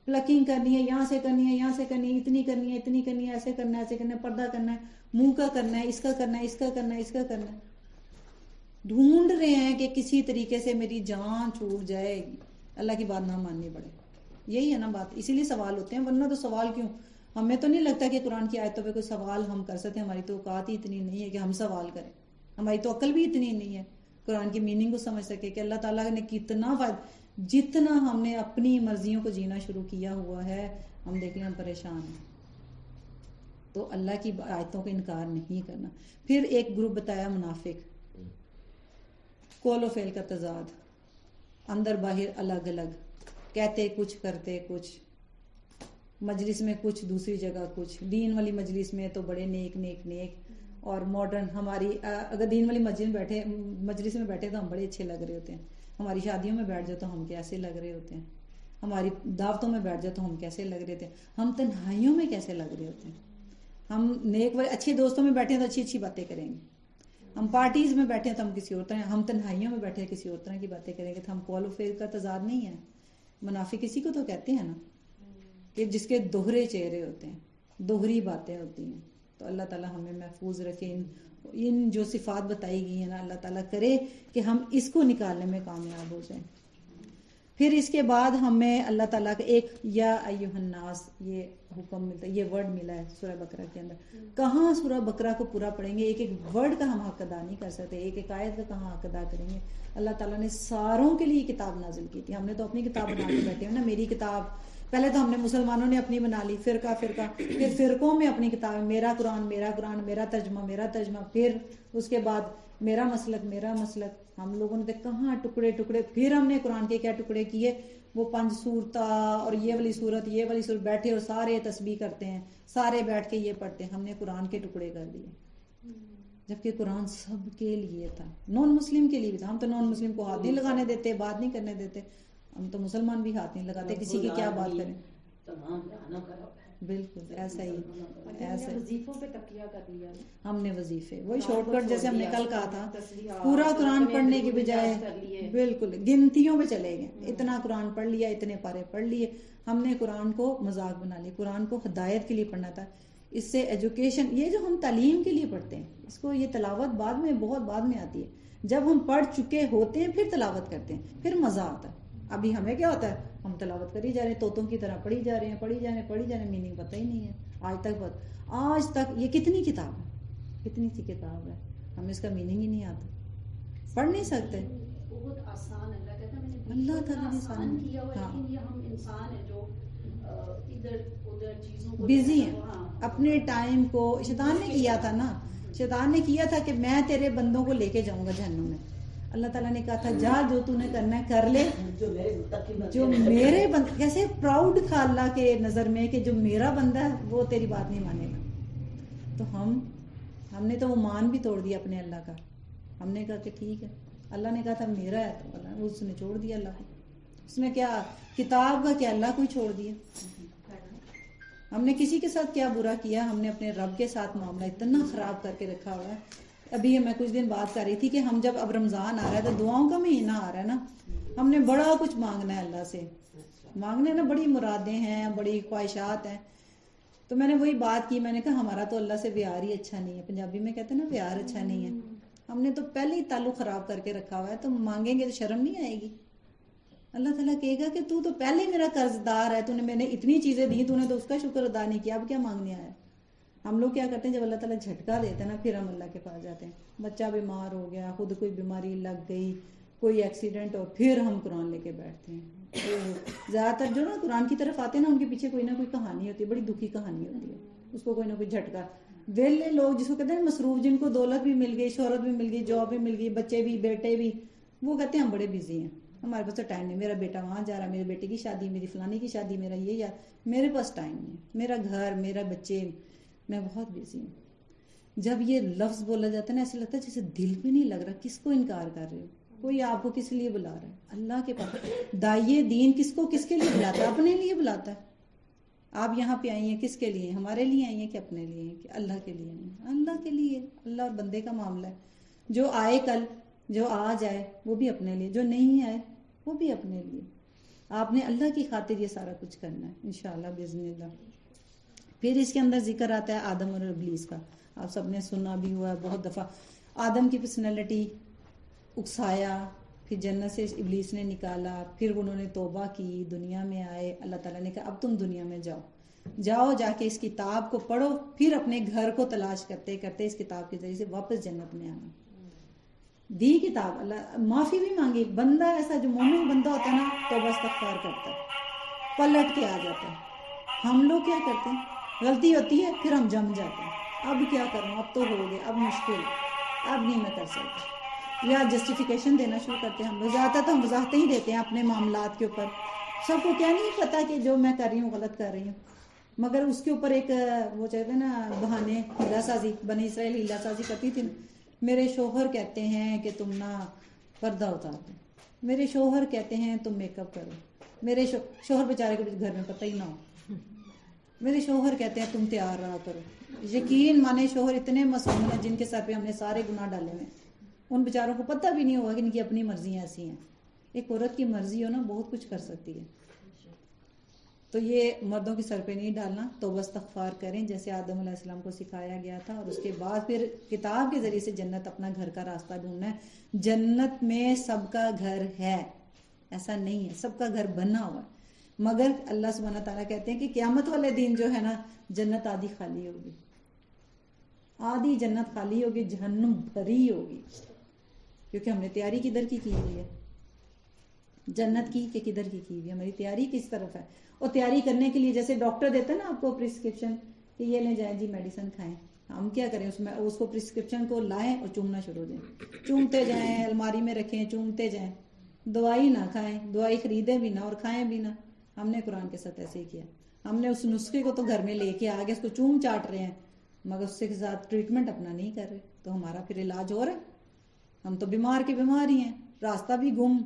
پلکنگ کرنی ہے, یہاں سے کرنی ہے, یہاں سے کرنی ہے, اتنی کرنی ہے, اتنی کرنی ہے, ایسے کرنا ہے, ایسے کرنا ہے, پردہ کرنا ہے, منہ کا کرنا ہے, اس کا کرنا ہے, اس کا کرنا ہے, اس کا کرنا ہے. ڈھونڈ رہے ہیں کہ کسی طریقے سے میری جان چھوٹ جائے, اللہ کی بات نہ ماننی پڑے. یہی ہے نا بات. اسی لیے سوال ہوتے ہیں, ورنہ تو سوال کیوں؟ ہمیں تو نہیں لگتا کہ قرآن کی آیتوں پہ کوئی سوال ہم کر سکتے ہیں. ہماری تو اوقات ہی اتنی نہیں ہے کہ ہم سوال کریں. ہماری تو عقل بھی اتنی نہیں ہے قرآن کی میننگ کو سمجھ سکے کہ اللہ تعالیٰ نے کتنا جتنا ہم نے اپنی مرضیوں کو جینا شروع کیا ہوا ہے, ہم دیکھیں ہم پریشان ہیں. تو اللہ کی آیتوں کا انکار نہیں کرنا. پھر ایک گروپ بتایا منافق, قول و فعل کا تضاد, اندر باہر الگ الگ, کہتے کچھ کرتے کچھ, مجلس میں کچھ دوسری جگہ کچھ. دین والی مجلس میں تو بڑے نیک نیک نیک اور ماڈرن. ہماری اگر دین والی مجلس میں بیٹھے تو ہم بڑے اچھے لگ رہے ہوتے ہیں. ہماری شادیوں میں بیٹھ جاؤ تو ہم کیسے لگ رہے ہوتے ہیں. ہماری دعوتوں میں بیٹھ جاؤ تو ہم کیسے لگ رہے ہوتے ہیں. ہم تنہائیوں میں کیسے لگ رہے ہوتے ہیں. ہم نیک والے اچھے دوستوں میں بیٹھے ہیں تو اچھی اچھی باتیں کریں گے. ہم پارٹیز میں بیٹھے ہیں تو ہم کسی اور طرح, ہم تنہائیوں میں بیٹھے ہیں کسی اور طرح کی باتیں کریں گے. تو ہم قول و فعل کا تضاد نہیں ہے. منافق اسی کو تو کہتے ہیں نا, کہ جس کے دوہرے چہرے ہوتے ہیں, دوہری باتیں ہوتی ہیں. تو اللہ تعالیٰ ہمیں محفوظ رکھے. ان جو صفات بتائی گئی ہیں نا, اللہ تعالیٰ کرے کہ ہم اس کو نکالنے میں کامیاب ہو جائیں. پھر اس کے بعد ہمیں اللہ تعالیٰ کا ایک یا ایھا الناس یہ حکم ملتا ہے, یہ ورڈ ملا ہے سورہ بقرہ کے اندر. کہاں سورہ بقرہ کو پورا پڑھیں گے, ایک ایک ورڈ کا ہم حق ادا نہیں کر سکتے, ایک ایک آیت کا کہاں حق ادا کریں گے. اللہ تعالیٰ نے ساروں کے لیے کتاب نازل کی تھی. ہم نے تو اپنی کتاب بنا کے بیٹھے ہیں نا, میری کتاب. پہلے تو ہم نے مسلمانوں نے اپنی بنا لی, فرقہ فرقہ, پھر فرقوں میں اپنی کتاب, میرا قرآن, میرا قرآن, میرا ترجمہ, میرا ترجمہ, پھر اس کے بعد میرا مسلک, میرا مسلک. ہم لوگوں نے کہاں ٹکڑے ٹکڑے. پھر ہم نے قرآن کے کیا ٹکڑے کیے, وہ 5 سورتہ اور یہ والی صورت, یہ والی صورت, بیٹھے اور سارے تسبیح کرتے ہیں, سارے بیٹھ کے یہ پڑھتے ہیں. ہم نے قرآن کے ٹکڑے کر دیے, جبکہ قرآن سب کے لیے تھا, نان مسلم کے لیے بھی تھا. ہم تو نان مسلم کو ہاتھ نہیں لگانے دیتے, بات نہیں کرنے دیتے. ہم تو مسلمان بھی ہاتھ نہیں لگاتے, کسی کی کیا بات کریں. بالکل ایسا ہی, ایسا وظیفوں پہ تکیہ کر لیا ہم نے. وظیفے وہی شارٹ کٹ, جیسے ہم نے کل کہا تھا, پورا قرآن پڑھنے کی بجائے بالکل گنتیوں میں چلے گئے. اتنا قرآن پڑھ لیا, اتنے پارے پڑھ لیے. ہم نے قرآن کو مذاق بنا لی. قرآن کو ہدایت کے لیے پڑھنا تھا. اس سے ایجوکیشن, یہ جو ہم تعلیم کے لیے پڑھتے ہیں, اس کو یہ تلاوت بعد میں, بہت بعد میں آتی ہے. جب ہم پڑھ چکے ہوتے ہیں پھر تلاوت کرتے ہیں, پھر مزہ آتا ہے. ابھی ہمیں کیا ہوتا ہے, ہم تلاوت کری جا رہے ہیں, طوطوں کی طرح پڑھی جا رہے ہیں, پڑھی جا رہے ہیں, میننگ پتہ ہی نہیں ہے آج تک. یہ کتنی کتاب ہے, کتنی سی کتاب ہے, ہمیں اس کا میننگ ہی نہیں آتا, پڑھ نہیں سکتے. بہت آسان, اللہ کہتا ہے میں نے اللہ تعالیٰ نے آسان کیا ہوا, لیکن یہ ہم انسان ہیں جو ادھر ادھر چیزوں کو بزی ہیں. اپنے ٹائم کو شیطان نے کیا تھا نا, شیطان نے کیا تھا کہ میں تیرے بندوں کو لے کے جاؤں گا جہنم میں. اللہ تعالیٰ نے کہا تھا جا, جو تو نے کرنا ہے کر لے, جو میرے بندہ. کیسے پراؤڈ تھا اللہ کے نظر میں کہ جو میرا بندہ ہے وہ تیری بات نہیں مانے گا. تو ہم نے تو وہ مان بھی توڑ دیا اپنے اللہ کا. ہم نے کہا کہ ٹھیک ہے, اللہ نے کہا تھا میرا ہے, تو اللہ اس نے چھوڑ دیا اللہ کو. اس میں کیا کتاب کا, کیا اللہ کو ہی چھوڑ دیا. ہم نے کسی کے ساتھ کیا برا کیا, ہم نے اپنے رب کے ساتھ معاملہ اتنا خراب کر کے رکھا ہوا ہے. ابھی میں کچھ دن بات کر رہی تھی کہ ہم جب اب رمضان آ رہا ہے تو دعاؤں کا مہینہ آ رہا ہے نا, ہم نے بڑا کچھ مانگنا ہے اللہ سے، مانگنے نا بڑی مرادیں ہیں، بڑی خواہشات ہیں. تو میں نے وہی بات کی، میں نے کہا ہمارا تو اللہ سے پیار ہی اچھا نہیں ہے. پنجابی میں کہتے ہیں نا پیار اچھا نہیں ہے. ہم نے تو پہلے ہی تعلق خراب کر کے رکھا ہوا ہے، تو مانگیں گے تو شرم نہیں آئے گی؟ اللہ تعالیٰ کہے گا کہ تو پہلے میرا قرض دار ہے، میں نے اتنی چیزیں دی، تو نے تو اس کا شکر ادا نہیں کیا، اب کیا مانگنے آیا؟ ہم لوگ کیا کرتے ہیں، جب اللہ تعالیٰ جھٹکا دیتے ہیں نا، پھر ہم اللہ کے پاس جاتے ہیں. بچہ بیمار ہو گیا، خود کوئی بیماری لگ گئی، کوئی ایکسیڈنٹ، اور پھر ہم قرآن لے کے بیٹھتے ہیں. تو زیادہ تر جو نا قرآن کی طرف آتے ہیں نا، ان کے پیچھے کوئی نہ کوئی کہانی ہوتی ہے، بڑی دکھی کہانی ہوتی ہے. اس کو کوئی نہ کوئی جھٹکا. ویلے لوگ جس کو کہتے ہیں مصروف، جن کو دولت بھی مل گئی، شہرت بھی مل گئی، جاب بھی مل گئی، بچے بھی، بیٹے بھی، وہ کہتے ہیں ہم بڑے بزی ہیں، ہمارے پاس تو ٹائم نہیں، میرا بیٹا وہاں جا رہا ہے، میرے بیٹے کی شادی، میری فلانی کی شادی، میرا یہ، یا میرے پاس ٹائم نہیں، میرا گھر، میرا بچے، میں بہت بزی ہوں. جب یہ لفظ بولا جاتا ہے نا، ایسے لگتا ہے جیسے دل پہ نہیں لگ رہا، کس کو انکار کر رہے ہو؟ کوئی آپ کو کس لیے بلا رہا ہے؟ اللہ کے پاس. داعیے دین کس کو کس کے لیے بلاتا ہے؟ اپنے لیے بلاتا ہے. آپ یہاں پہ آئی ہیں کس کے لیے؟ ہمارے لیے آئی ہیں کہ اپنے لیے ہیں کہ اللہ کے لیے آئی ہیں؟ اللہ کے لیے. اللہ اور بندے کا معاملہ ہے. جو آئے کل، جو آج آئے، وہ بھی اپنے لیے، جو نہیں آئے وہ بھی اپنے لیے. آپ نے اللہ کی خاطر یہ سارا کچھ کرنا ہے انشاءاللہ باذن اللہ. پھر اس کے اندر ذکر آتا ہے آدم اور ابلیس کا. آپ سب نے سنا بھی ہوا ہے بہت دفعہ. آدم کی پرسنالٹی اکسایا، پھر جنت سے ابلیس نے نکالا، پھر انہوں نے توبہ کی، دنیا میں آئے. اللہ تعالیٰ نے کہا اب تم دنیا میں جاؤ، جا کے اس کتاب کو پڑھو، پھر اپنے گھر کو تلاش کرتے کرتے اس کتاب کے ذریعے سے واپس جنت میں آنا. دی کتاب، اللہ معافی بھی مانگی. بندہ ایسا جو مومن بندہ ہوتا ہے نا، توبہ استغفار کرتا ہے، پلٹ کے آ جاتا ہے. ہم لوگ کیا کرتے ہیں، غلطی ہوتی ہے پھر ہم جم جاتے ہیں، اب کیا کروں، اب تو ہو گیا، اب مشکل، اب نہیں میں کر سکتا، یا جسٹیفیکیشن دینا شروع کرتے ہیں. ہم لوگ زیادہ تر ہم وضاحتیں ہی دیتے ہیں اپنے معاملات کے اوپر. سب کو کیا نہیں پتا کہ جو میں کر رہی ہوں غلط کر رہی ہوں، مگر اس کے اوپر ایک وہ چاہتے ہیں نا بہانے، ہیلا سازی. بنی اسرائیل ہیلا سازی کرتی تھی. میرے شوہر کہتے ہیں کہ تم نہ پردہ اتار دو، میرے شوہر کہتے ہیں تم میک اپ کرو، میرے شوہر بیچارے کو گھر میں پتہ ہی نہ ہو، میرے شوہر کہتے ہیں تم تیار رہا کرو. یقین مانے شوہر اتنے معصوم ہیں جن کے سر پہ ہم نے سارے گناہ ڈالے ہوئے، ان بیچاروں کو پتہ بھی نہیں ہوگا کہ ان کی اپنی مرضیاں ایسی ہیں. ایک عورت کی مرضی ہو نا، بہت کچھ کر سکتی ہے. تو یہ مردوں کے سر پہ نہیں ڈالنا. توبہ استغفار کریں جیسے آدم علیہ السلام کو سکھایا گیا تھا، اور اس کے بعد پھر کتاب کے ذریعے سے جنت اپنا گھر کا راستہ ڈھونڈنا ہے. جنت میں سب کا گھر ہے، ایسا نہیں ہے سب کا گھر بنا ہوا ہے، مگر اللہ سبحانہ تعالیٰ کہتے ہیں کہ قیامت والے دن جو ہے نا، جنت آدھی خالی ہوگی، آدھی جنت خالی ہوگی، جہنم بھری ہوگی، کیونکہ ہم نے تیاری کدھر کی ہوئی ہے، جنت کی کہ کدھر کی ہوئی ہے، ہماری تیاری کس طرف ہے. اور تیاری کرنے کے لیے جیسے ڈاکٹر دیتا ہے نا آپ کو پرسکرپشن کہ یہ لے جائیں جی میڈیسن کھائیں، ہم کیا کریں اس کو پرسکرپشن کو لائیں اور چومنا شروع دیں، چومتے جائیں، الماری میں رکھیں، چومتے جائیں. دوائی نہ کھائیں، دوائی خریدیں بھی نہ اور کھائیں بھی نہ. ہم نے قرآن کے ساتھ ایسے ہی کیا. ہم نے اس نسخے کو تو گھر میں لے کے آگے اس کو چوم چاٹ رہے ہیں، مگر اس کے ساتھ ٹریٹمنٹ اپنا نہیں کر رہے. تو ہمارا پھر علاج ہو رہا ہے، ہم تو بیمار کے بیمار ہی ہیں، راستہ بھی گم،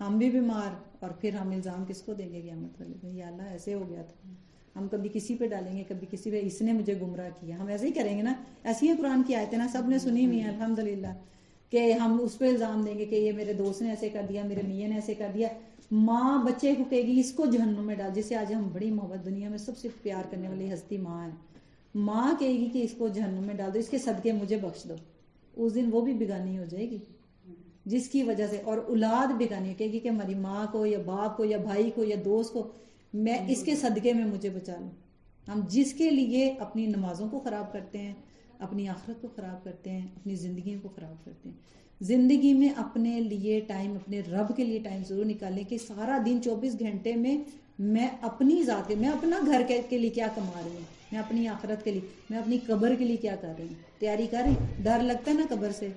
ہم بھی بیمار، اور پھر ہم الزام کس کو دیں گے قیامت والے دن؟ یا اللہ ایسے ہو گیا تھا. ہم کبھی کسی پہ ڈالیں گے، کبھی کسی پہ، اس نے مجھے گمراہ کیا، ہم ایسے ہی کریں گے نا. ایسی ہی قرآن کی آیتیں نا سب نے سنی ہوئی ہیں الحمدللہ، کہ ہم اس پہ الزام دیں گے کہ یہ میرے دوست نے ایسے کر دیا، میرے میاں نے ایسے کر دیا. ماں بچے کو کہے گی اس کو جہنم میں ڈال، جسے آج ہم بڑی محبت، دنیا میں سب سے پیار کرنے والی ہستی ماں ہے، ماں کہے گی کہ اس کو جہنم میں ڈال دو، اس کے صدقے مجھے بخش دو. اس دن وہ بھی بیگانی ہو جائے گی جس کی وجہ سے. اور اولاد بیگانی کہے گی کہ ہماری ماں کو یا باپ کو یا بھائی کو یا دوست کو، میں اس کے صدقے میں مجھے بچا لوں. ہم جس کے لیے اپنی نمازوں کو خراب کرتے ہیں، اپنی آخرت کو خراب کرتے ہیں، اپنی زندگیوں کو خراب کرتے ہیں. زندگی میں اپنے لیے ٹائم، اپنے رب کے لیے ٹائم ضرور نکالیں کہ سارا دن 24 گھنٹے میں میں اپنی ذات کے، میں اپنا گھر کے لیے کیا کما رہی ہوں، میں اپنی آخرت کے لیے، میں اپنی قبر کے لیے کیا کر رہی ہوں. تیاری کر رہی ہوں. ڈر لگتا ہے نا قبر سے،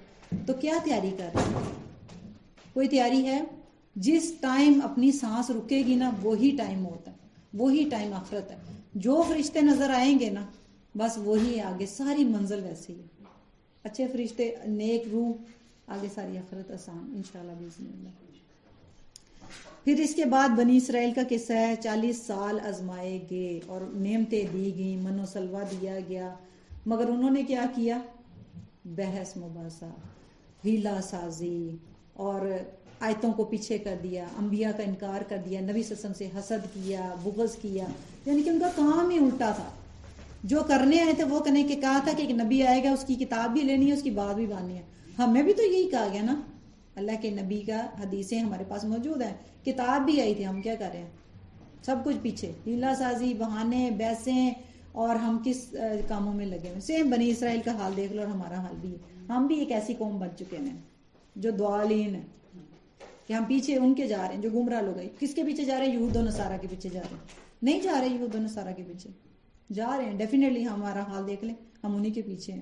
تو کیا تیاری کر رہی ہوں؟ کوئی تیاری ہے؟ جس ٹائم اپنی سانس رکے گی نا، وہی ٹائم ہوتا ہے، وہی ٹائم آخرت ہے. جو فرشتے نظر آئیں گے نا، بس وہی آگے ساری منزل ویسے ہی ہے. اچھے فرشتے، نیک روح، آگے ساری آخرت آسان انشاءاللہ باذن اللہ. پھر اس کے بعد بنی اسرائیل کا قصہ ہے. 40 سال آزمائے گئے اور نعمتیں دی گئیں، من و سلوہ دیا گیا، مگر انہوں نے کیا کیا؟ بحث مباحثہ، ہیلا سازی، اور آیتوں کو پیچھے کر دیا, انبیاء کا انکار کر دیا, نبی صلی اللہ علیہ وسلم سے حسد کیا, بغض کیا, یعنی کہ ان کا کام ہی الٹا تھا. جو کرنے آئے تھے وہ کرنے کے کہا تھا کہ ایک نبی آئے گا, اس کی کتاب بھی لینی ہے, اس کی بات بھی ماننی ہے. ہمیں بھی تو یہی کہا گیا نا, اللہ کے نبی کا حدیثیں ہمارے پاس موجود ہیں, کتاب بھی آئی تھی, ہم کیا کر رہے ہیں, سب کچھ پیچھے, ہیلا سازی, بہانے, بحثیں, اور ہم کس کاموں میں لگے ہوئے. سیم بنی اسرائیل کا حال دیکھ لو اور ہمارا حال بھی ہے. ہم بھی ایک ایسی قوم بن چکے ہیں جو ضالین ہے, کہ ہم پیچھے ان کے جا رہے ہیں جو گمراہ لوگ ہیں. کس کے پیچھے جا رہے ہیں؟ یہود و نصارہ کے پیچھے جا رہے ہیں. نہیں جا رہے یہود و نصارہ کے پیچھے, جا رہے ہیں ڈیفینیٹلی. ہمارا حال دیکھ لیں, ہم انہی کے پیچھے ہیں.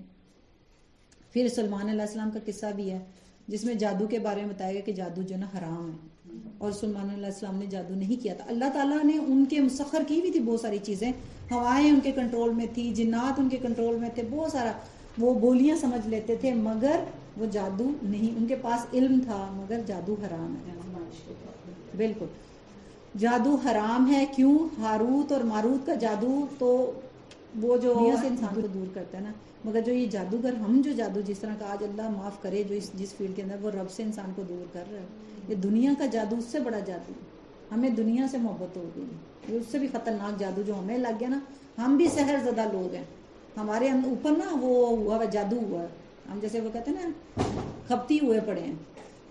پھر سلمان علیہ السلام کا قصہ بھی ہے جس میں جادو کے بارے میں بتایا گیا کہ جادو جو نا حرام ہے, اور سلمان علیہ السلام نے جادو نہیں کیا تھا. اللہ تعالیٰ نے ان کے مسخر کی ہوئی تھی بہت ساری چیزیں, ہوائیں ان کے کنٹرول میں تھی, جنات ان کے کنٹرول میں تھے, بہت سارا, وہ بولیاں سمجھ لیتے تھے, مگر وہ جادو نہیں. ان کے پاس علم تھا مگر جادو حرام ہے. بالکل جادو حرام ہے. کیوں؟ ہاروت اور ماروت کا جادو تو وہ جو دنیا سے انسان کو دور کرتا ہے نا, مگر جو یہ جادوگر, ہم جو جادو جس طرح کا آج اللہ معاف کرے جو جس فیلڈ کے اندر, وہ رب سے انسان کو دور کر رہا ہے. یہ دنیا کا جادو اس سے بڑا جادو. ہمیں دنیا سے محبت ہو گئی, یہ اس سے بھی خطرناک جادو جو ہمیں لگ گیا نا. ہم بھی سحر زدہ لوگ ہیں, ہمارے اوپر نا وہ ہوا جادو ہوا ہے. ہم جیسے وہ کہتے ہیں نا کھپتی ہوئے پڑے ہیں.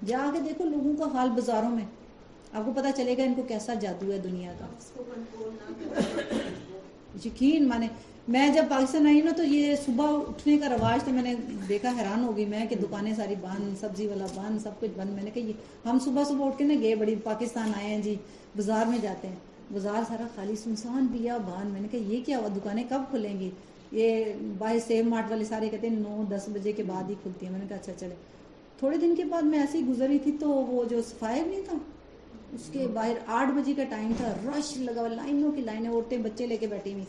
جا کے دیکھو لوگوں کا حال بازاروں میں, آپ کو پتا چلے گا ان کو کیسا جادو ہے دنیا کا. یقین مانے, میں جب پاکستان آئی نا تو یہ صبح اٹھنے کا رواج تو میں نے دیکھا, حیران ہو گئی میں کہ دکانیں ساری بند, سبزی والا بند, سب کچھ بند. میں نے کہا یہ ہم صبح صبح اٹھ کے نا گئے, بڑی پاکستان آئے ہیں جی, بازار میں جاتے ہیں, بازار سارا خالی سنسان پیا بند. میں نے کہا یہ کیا ہوا, دکانیں کب کھلیں گی؟ یہ باہر سیو مارٹ والے سارے کہتے ہیں 9-10 بجے کے بعد ہی کھلتی ہیں. میں نے کہا اچھا چلے. تھوڑے دن کے بعد میں ایسے ہی گزری تھی تو وہ جو صفائی نہیں تھا اس کے باہر 8 بجے کا ٹائم تھا, رش لگا ہوا, لائنوں کی لائنیں, عورتیں بچے لے کے بیٹھی ہوئی,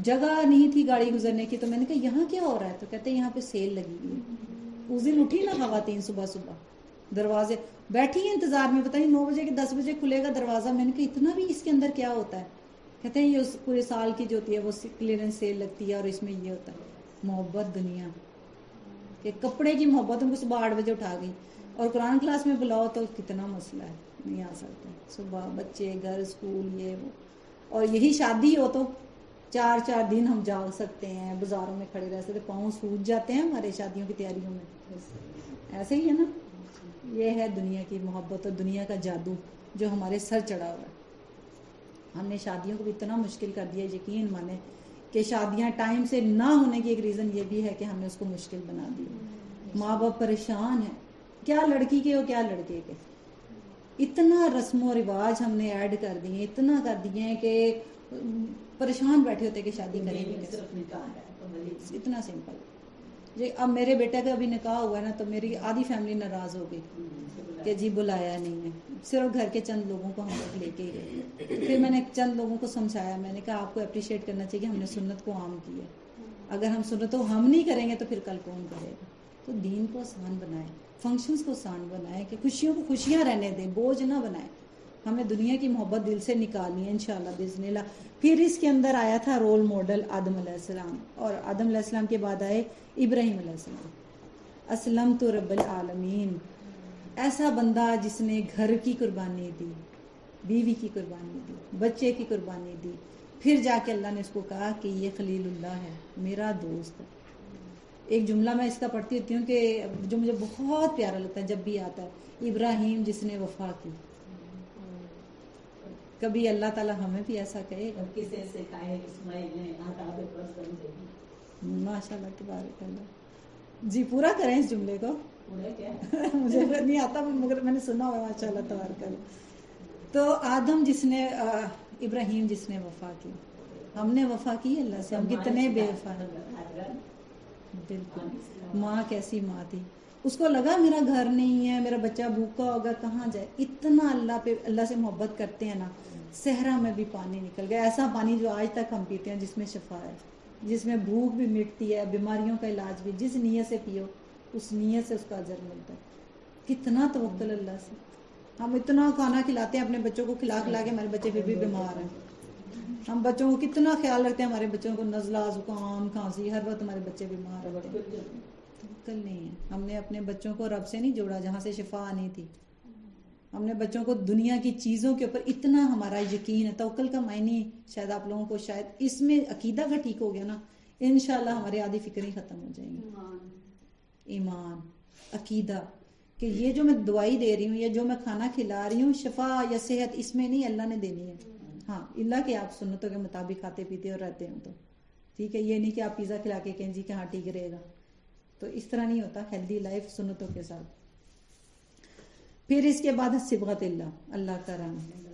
جگہ نہیں تھی گاڑی گزرنے کی. تو میں نے کہا یہاں کیا ہو رہا ہے؟ تو کہتے ہیں یہاں پہ سیل لگی ہوئی ہے. اس دن اٹھی نا خواتین صبح صبح, دروازے بیٹھی ہیں انتظار میں, پتہ نہیں 9 بجے کے 10 بجے کھلے گا دروازہ. میں نے کہا اتنا بھی اس کے اندر کیا ہوتا ہے؟ کہتے ہیں یہ پورے سال کی جو ہوتی ہے وہ کلیئرنس سیل لگتی ہے, اور اس میں یہ ہوتا ہے محبت دنیا کہ کپڑے کی محبت. ان کو صبح 8 بجے اٹھا گئی, اور قرآن کلاس میں بلاؤ تو کتنا مسئلہ ہے, نہیں آ سکتے. صبح بچے, گھر, اسکول, یہ وہ. اور یہی شادی ہو تو 4 دن ہم جاگ سکتے ہیں, بازاروں میں کھڑے رہ سکتے, پاؤں سوج جاتے ہیں ہمارے شادیوں کی تیاریوں میں. ایسے ہی ہے نا, یہ ہے دنیا کی محبت اور دنیا کا جادو جو ہمارے سر چڑھا ہوا ہے. ہم نے شادیوں کو بھی اتنا مشکل کر دیا, یقین مانے کہ شادیاں ٹائم سے نہ ہونے کی ایک ریزن یہ بھی ہے کہ ہم نے اس کو مشکل بنا دی. ماں باپ پریشان ہیں, کیا لڑکی کے ہو کیا لڑکے کے. اتنا رسم و رواج ہم نے ایڈ کر دیے, اتنا کر دیے ہیں کہ پریشان بیٹھے ہوتے کہ شادی کریں گے کیسے. اتنا سمپل. جی اب میرے بیٹے کا بھی نکاح ہوا ہے نا, تو میری آدھی فیملی ناراض ہو گئی کہ جی بلایا نہیں ہے, صرف گھر کے چند لوگوں کو ہم لوگ لے کے گئے. پھر میں نے چند لوگوں کو سمجھایا, میں نے کہا آپ کو اپریشیٹ کرنا چاہیے, ہم نے سنت کو عام کی ہے. اگر ہم سنتوں ہم نہیں کریں گے تو پھر کل کون کرے گا. تو دین کو آسان بنائیں, فنکشنز کو آسان بنائیں, کہ خوشیوں کو خوشیاں رہنے دیں, بوجھ نہ بنائیں. ہمیں دنیا کی محبت دل سے نکالنی ہے انشاءاللہ باذن اللہ. پھر اس کے اندر آیا تھا رول ماڈل آدم علیہ السلام, اور آدم علیہ السلام کے بعد آئے ابراہیم علیہ السلام. اسلمت رب العالمین, ایسا بندہ جس نے گھر کی قربانی دی, بیوی کی قربانی دی, بچے کی قربانی دی. پھر جا کے اللہ نے اس کو کہا کہ یہ خلیل اللہ ہے, میرا دوست ہے. ایک جملہ میں اس کا پڑھتی ہوتی ہوں کہ جو مجھے بہت پیارا لگتا ہے جب بھی آتا ہے, ابراہیم جس نے وفا کی. کبھی اللہ تعالیٰ ہمیں بھی ایسا کہے گا. کسے سے کہے اسماعیل نے آداب پر سمجھے. ماشاء اللہ تبارک اللہ. جی پورا کریں اس جملے کو. پورا کیا مجھے نہیں آتا مگر میں نے سنا ہوا ماشاء اللہ تبارک اللہ. تو آدم جس نے, ابراہیم جس نے وفا کی. ہم نے وفا کی اللہ سے, ہم کتنے بے وفا ہیں. بالکل. ماں کیسی ماں تھی, اس کو لگا میرا گھر نہیں ہے, میرا بچہ بھوکا ہوگا, کہاں جائے. اتنا اللہ سے محبت کرتے ہیں نا. صحرا میں بھی پانی نکل گیا, ایسا پانی جو آج تک ہم پیتے ہیں, جس میں شفا ہے, جس میں بھوک بھی مٹتی ہے, بیماریوں کا علاج بھی. جس نیت سے پیو اس نیت سے اس کا اجر ملتا ہے. کتنا توکل اللہ سے. ہم اتنا کھانا کھلاتے ہیں اپنے بچوں کو, کھلا کے ہمارے بچے پھر بھی بیمار ہیں. ہم بچوں کو کتنا خیال رکھتے ہیں, ہمارے بچوں کو نزلہ, زکام, کھانسی, ہر وقت ہمارے بچے بیمار ہوتے ہیں. توکل نہیں ہے. ہم نے اپنے بچوں کو رب سے نہیں جوڑا جہاں سے شفا آنی تھی. ہم نے بچوں کو دنیا کی چیزوں کے اوپر اتنا ہمارا یقین ہے. توکل کا معنی شاید آپ لوگوں کو شاید اس میں عقیدہ کا ٹھیک ہو گیا نا, انشاءاللہ ہماری آدھی فکریں ختم ہو جائیں گی. ایمان, عقیدہ کہ یہ جو میں دوائی دے رہی ہوں یا جو میں کھانا کھلا رہی ہوں شفا یا صحت اس میں نہیں اللہ نے دینی ہے. ہاں اللہ کہ آپ سنتوں کے مطابق کھاتے پیتے اور رہتے ہوں تو ٹھیک ہے, یہ نہیں کہ آپ پیزا کھلا کے کہیں جی کہ ہاں ٹھیک رہے گا, تو اس طرح نہیں ہوتا. ہیلدی لائف سنتوں کے ساتھ. پھر اس کے بعد صبغت اللہ, اللہ کا رنگ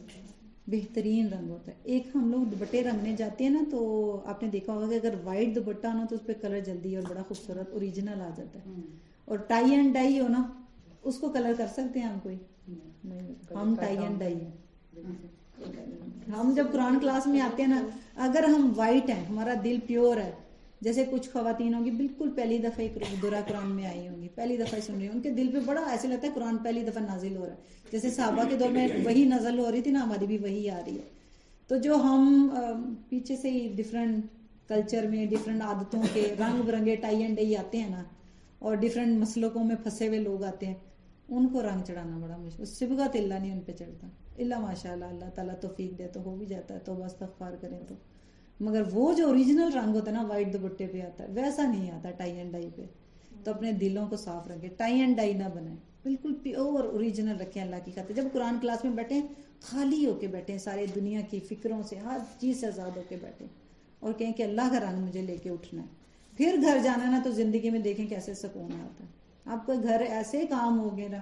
بہترین رنگ ہوتا ہے. ایک ہم لوگ دوپٹے رنگنے جاتے ہیں نا تو آپ نے دیکھا ہوگا کہ اگر وائٹ دوپٹہ ہو نا تو اس پہ کلر جلدی اور بڑا خوبصورت اوریجنل آ جاتا ہے. اور ٹائی اینڈ ڈائی ہو نا اس کو کلر کر سکتے ہیں ہم کوئی نہیں, ہم ٹائی اینڈ ڈائی ہیں. ہم جب قرآن کلاس میں آتے ہیں نا, اگر ہم وائٹ ہیں, ہمارا دل پیور ہے, جیسے کچھ خواتین ہوں گی بالکل پہلی دفعہ دورہ قرآن میں آئی ہوں گی, پہلی دفعہ سن رہی ہوں, ان کے دل پہ بڑا ایسے لگتا ہے قرآن پہلی دفعہ نازل ہو رہا ہے. جیسے صحابہ کے دور میں وہی نازل ہو رہی تھی نا, ہماری بھی وہی آ رہی ہے. تو جو ہم پیچھے سے ہی ڈفرینٹ کلچر میں ڈفرینٹ عادتوں کے رنگ برنگے ٹائی اینڈ ڈائی آتے ہیں نا, اور ڈفرینٹ مسلکوں میں پھنسے ہوئے لوگ آتے ہیں, ان کو رنگ چڑھانا بڑا مشکل. صبغت اللہ نہیں ان پہ چڑھتا, اللہ ماشاء اللہ اللہ تعالیٰ توفیق دے تو ہو بھی جاتا ہے, توبہ استغفار کریں تو. مگر وہ جو اوریجنل رنگ ہوتا ہے نا وائٹ دوپٹے پہ آتا ہے, ویسا نہیں آتا ٹائی اینڈ ڈائی پہ. تو اپنے دلوں کو صاف رکھیں, ٹائی اینڈ ڈائی نہ بنائیں, بالکل پیور اوریجنل رکھیں اللہ کی خاطر. جب قرآن کلاس میں بیٹھیں خالی ہو کے بیٹھیں, سارے دنیا کی فکروں سے ہر چیز سے آزاد ہو کے بیٹھیں, اور کہیں کہ اللہ کا رنگ مجھے لے کے اٹھنا ہے. پھر گھر جانا نا تو زندگی میں دیکھیں کیسے سکون آتا ہے. آپ کا گھر ایسے کام ہو گیا نا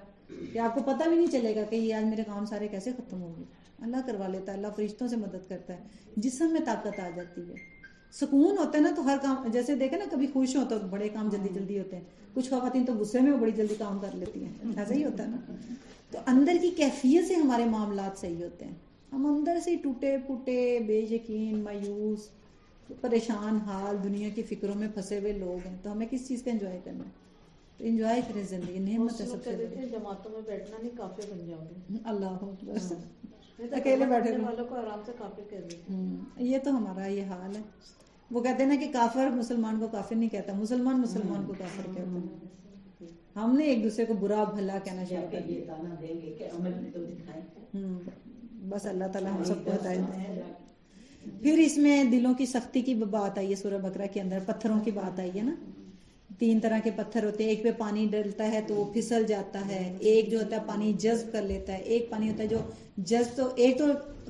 کہ آپ کو پتہ بھی نہیں چلے گا کہ یہ آج میرے کام سارے کیسے ختم ہو گئے. اللہ کروا لیتا ہے, اللہ فرشتوں سے مدد کرتا ہے, جسم میں طاقت آ جاتی ہے, سکون ہوتا ہے نا. تو ہر کام جیسے دیکھیں نا, کبھی خوش ہو تو بڑے کام جلدی جلدی ہوتے ہیں, کچھ خواتین تو غصے میں بڑی جلدی کام کر لیتی ہیں, ایسا ہی ہوتا ہے نا. تو اندر کی کیفیت سے ہمارے معاملات صحیح ہوتے ہیں. ہم اندر سے ٹوٹے پھوٹے, بے یقین, مایوس, پریشان حال, دنیا کی فکروں میں پھنسے ہوئے لوگ ہیں, تو ہمیں کس چیز کا انجوائے کرنا ہے؟ تو انجوائے کریں زندگی, نعمت ہے سب سے بڑی. جماعتوں میں بیٹھنا نہیں, کافر بن جاؤ گے. اللہ اکبر, اکیلے بیٹھے والوں کو آرام سے کافر کہہ دیتے. یہ تو ہمارا یہ حال ہے. وہ کہتے ہیں نا کہ کافر مسلمان کو کافر نہیں کہتا, مسلمان مسلمان کو کافر کہتا ہے. ہم نے ایک دوسرے کو برا بھلا کہنا شروع کر دیا. بس اللہ تعالیٰ ہم سب کو ہدایت. پھر اس میں دلوں کی سختی کی بات آئی ہے سورہ بقرہ کے اندر, پتھروں کی بات آئی ہے نا. 3 طرح کے پتھر ہوتے ہیں, ایک پہ پانی ڈلتا ہے تو وہ پھسل جاتا ہے, ایک جو ہوتا ہے پانی جذب کر لیتا ہے, ایک پانی ہوتا ہے جو جذب, تو ایک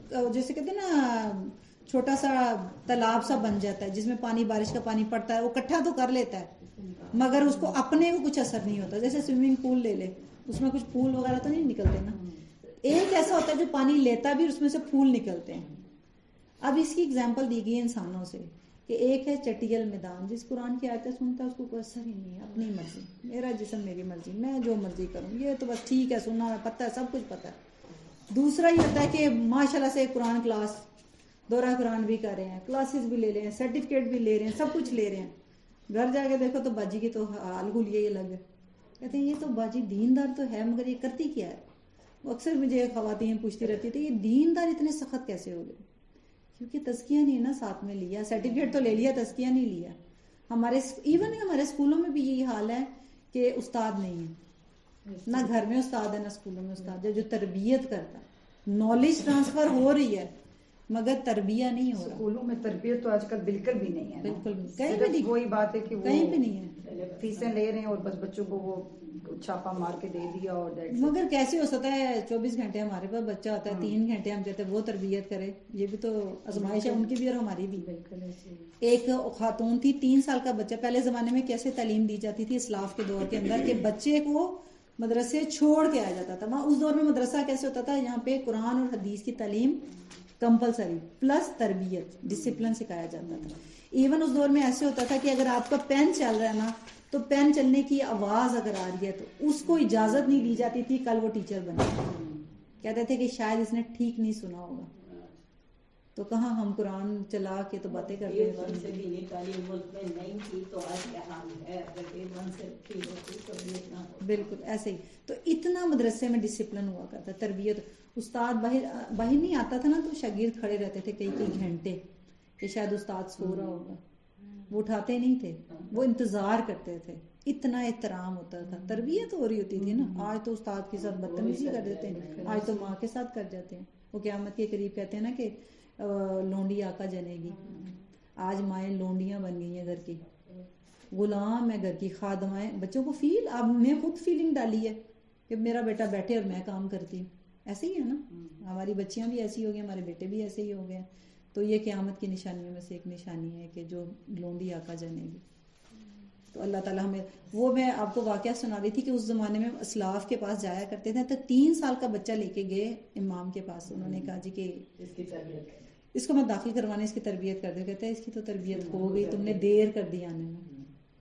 تو جیسے کہتے ہیں نا چھوٹا سا تالاب سا بن جاتا ہے جس میں پانی, بارش کا پانی پڑتا ہے, وہ اکٹھا تو کر لیتا ہے مگر اس کو اپنے کو کچھ اثر نہیں ہوتا. جیسے سوئمنگ پول لے لے, اس میں کچھ پھول وغیرہ تو نہیں نکلتے نا. ایک ایسا ہوتا ہے جو پانی لیتا بھی, اس میں سے پھول نکلتے ہیں. اب اس کی اگزامپل دی گئی انسانوں سے کہ ایک ہے چٹیل میدان, جس قرآن کی آیتیں سنتا ہے اس کو کوئی اثر ہی نہیں ہے, اپنی مرضی, میرا جسم میری مرضی, میں جو مرضی کروں, یہ تو بس ٹھیک ہے, سننا ہے, پتہ ہے, سب کچھ پتہ ہے. دوسرا یہ ہوتا ہے کہ ماشاءاللہ سے قرآن کلاس, دورہ قرآن بھی کر رہے ہیں, کلاسز بھی لے رہے ہیں, سرٹیفکیٹ بھی لے رہے ہیں, سب کچھ لے رہے ہیں. گھر جا کے دیکھو تو باجی کی تو حال گل یہ الگ ہے. کہتے ہیں یہ تو باجی دیندار تو ہے مگر یہ کرتی کیا ہے. اکثر مجھے خواتین پوچھتی رہتی تھی یہ دیندار اتنے سخت کیسے ہو گئے, کیونکہ تزکیہ نہیں نا ساتھ میں لیا. سرٹیفکیٹ تو لے لیا, تزکیہ نہیں لیا. ہمارے ایون ہمارے اسکولوں میں بھی یہی حال ہے کہ استاد نہیں ہے, نہ گھر میں استاد ہے نہ اسکولوں میں استاد ہے جو تربیت کرتا. نالج ٹرانسفر ہو رہی ہے مگر تربیہ نہیں ہو رہا. اسکولوں میں تربیت تو آج کل بالکل بھی نہیں ہے, بالکل بھی کہیں پہ نہیں. وہی بات ہے کہ وہ کہیں پہ نہیں ہے, فیسیں لے رہے ہیں اور بس بچوں کو وہ چھاپا مار کے دے دیا. اور مگر کیسے ہو سکتا ہے 24 گھنٹے ہمارے پاس بچہ ہوتا ہے, 3 گھنٹے ہم چاہتے ہیں وہ تربیت کرے. یہ بھی تو آزمائش ہے ان کی بھی اور ہماری بھی. ایک خاتون تھی 3 سال کا بچہ, پہلے زمانے میں کیسے تعلیم دی جاتی تھی اسلاف کے دور کے اندر کہ بچے کو مدرسے چھوڑ کے آیا جاتا تھا. وہاں اس دور میں مدرسہ کیسے ہوتا تھا, یہاں پہ قرآن اور حدیث کی تعلیم کمپلسری پلس تربیت, ڈسپلن سکھایا جاتا تھا. ایون اس دور میں ایسے ہوتا تھا کہ اگر آپ کا پین چل رہا ہے نا تو پین چلنے کی آواز اگر آ رہی ہے تو اس کو اجازت نہیں دی جاتی تھی, کل وہ ٹیچر بنے. کہتے تھے کہ شاید اس نے ٹھیک نہیں سنا ہوگا. تو کہاں ہم قرآن چلا کے تو باتیں کرتے بالکل ایسے ہی. تو اتنا مدرسے میں ڈسپلن ہوا کرتا, تربیت. استاد باہر نہیں آتا تھا نا تو شاگرد کھڑے رہتے تھے کئی گھنٹے کہ شاید استاد سو رہا ہوگا. وہ اٹھاتے نہیں تھے, وہ انتظار کرتے تھے, اتنا احترام ہوتا تھا, تربیت ہو رہی ہوتی تھی نا. آج تو استاد کے ساتھ بدتمیزی کر دیتے ہیں, آج تو ماں کے ساتھ کر جاتے ہیں. وہ قیامت کے قریب کہتے ہیں نا کہ لونڈی آقا جنے گی. آج مائیں لونڈیاں بن گئی ہیں گھر کی, غلام ہے گھر کی, خادمائیں. بچوں کو فیل, اب میں خود فیلنگ ڈالی ہے کہ میرا بیٹا بیٹھے اور میں کام کرتی ہوں. ایسے ہی ہے نا, ہماری بچیاں بھی ایسی ہو گئی, ہمارے بیٹے بھی ایسے ہی ہو گئے. تو یہ قیامت کی نشانیوں میں سے ایک نشانی ہے کہ جو لونڈی آقا جنے گی. تو اللہ تعالیٰ ہمیں, وہ میں آپ کو واقعہ سنا رہی تھی کہ اس زمانے میں اسلاف کے پاس جایا کرتے تھے, تو 3 سال کا بچہ لے کے گئے امام کے پاس. انہوں نے کہا جی کہ اس کو میں داخل کروانے, اس کی تربیت کر دے. کہتے ہیں اس کی تو تربیت ہو گئی, تم نے دیر کر دی آنے میں.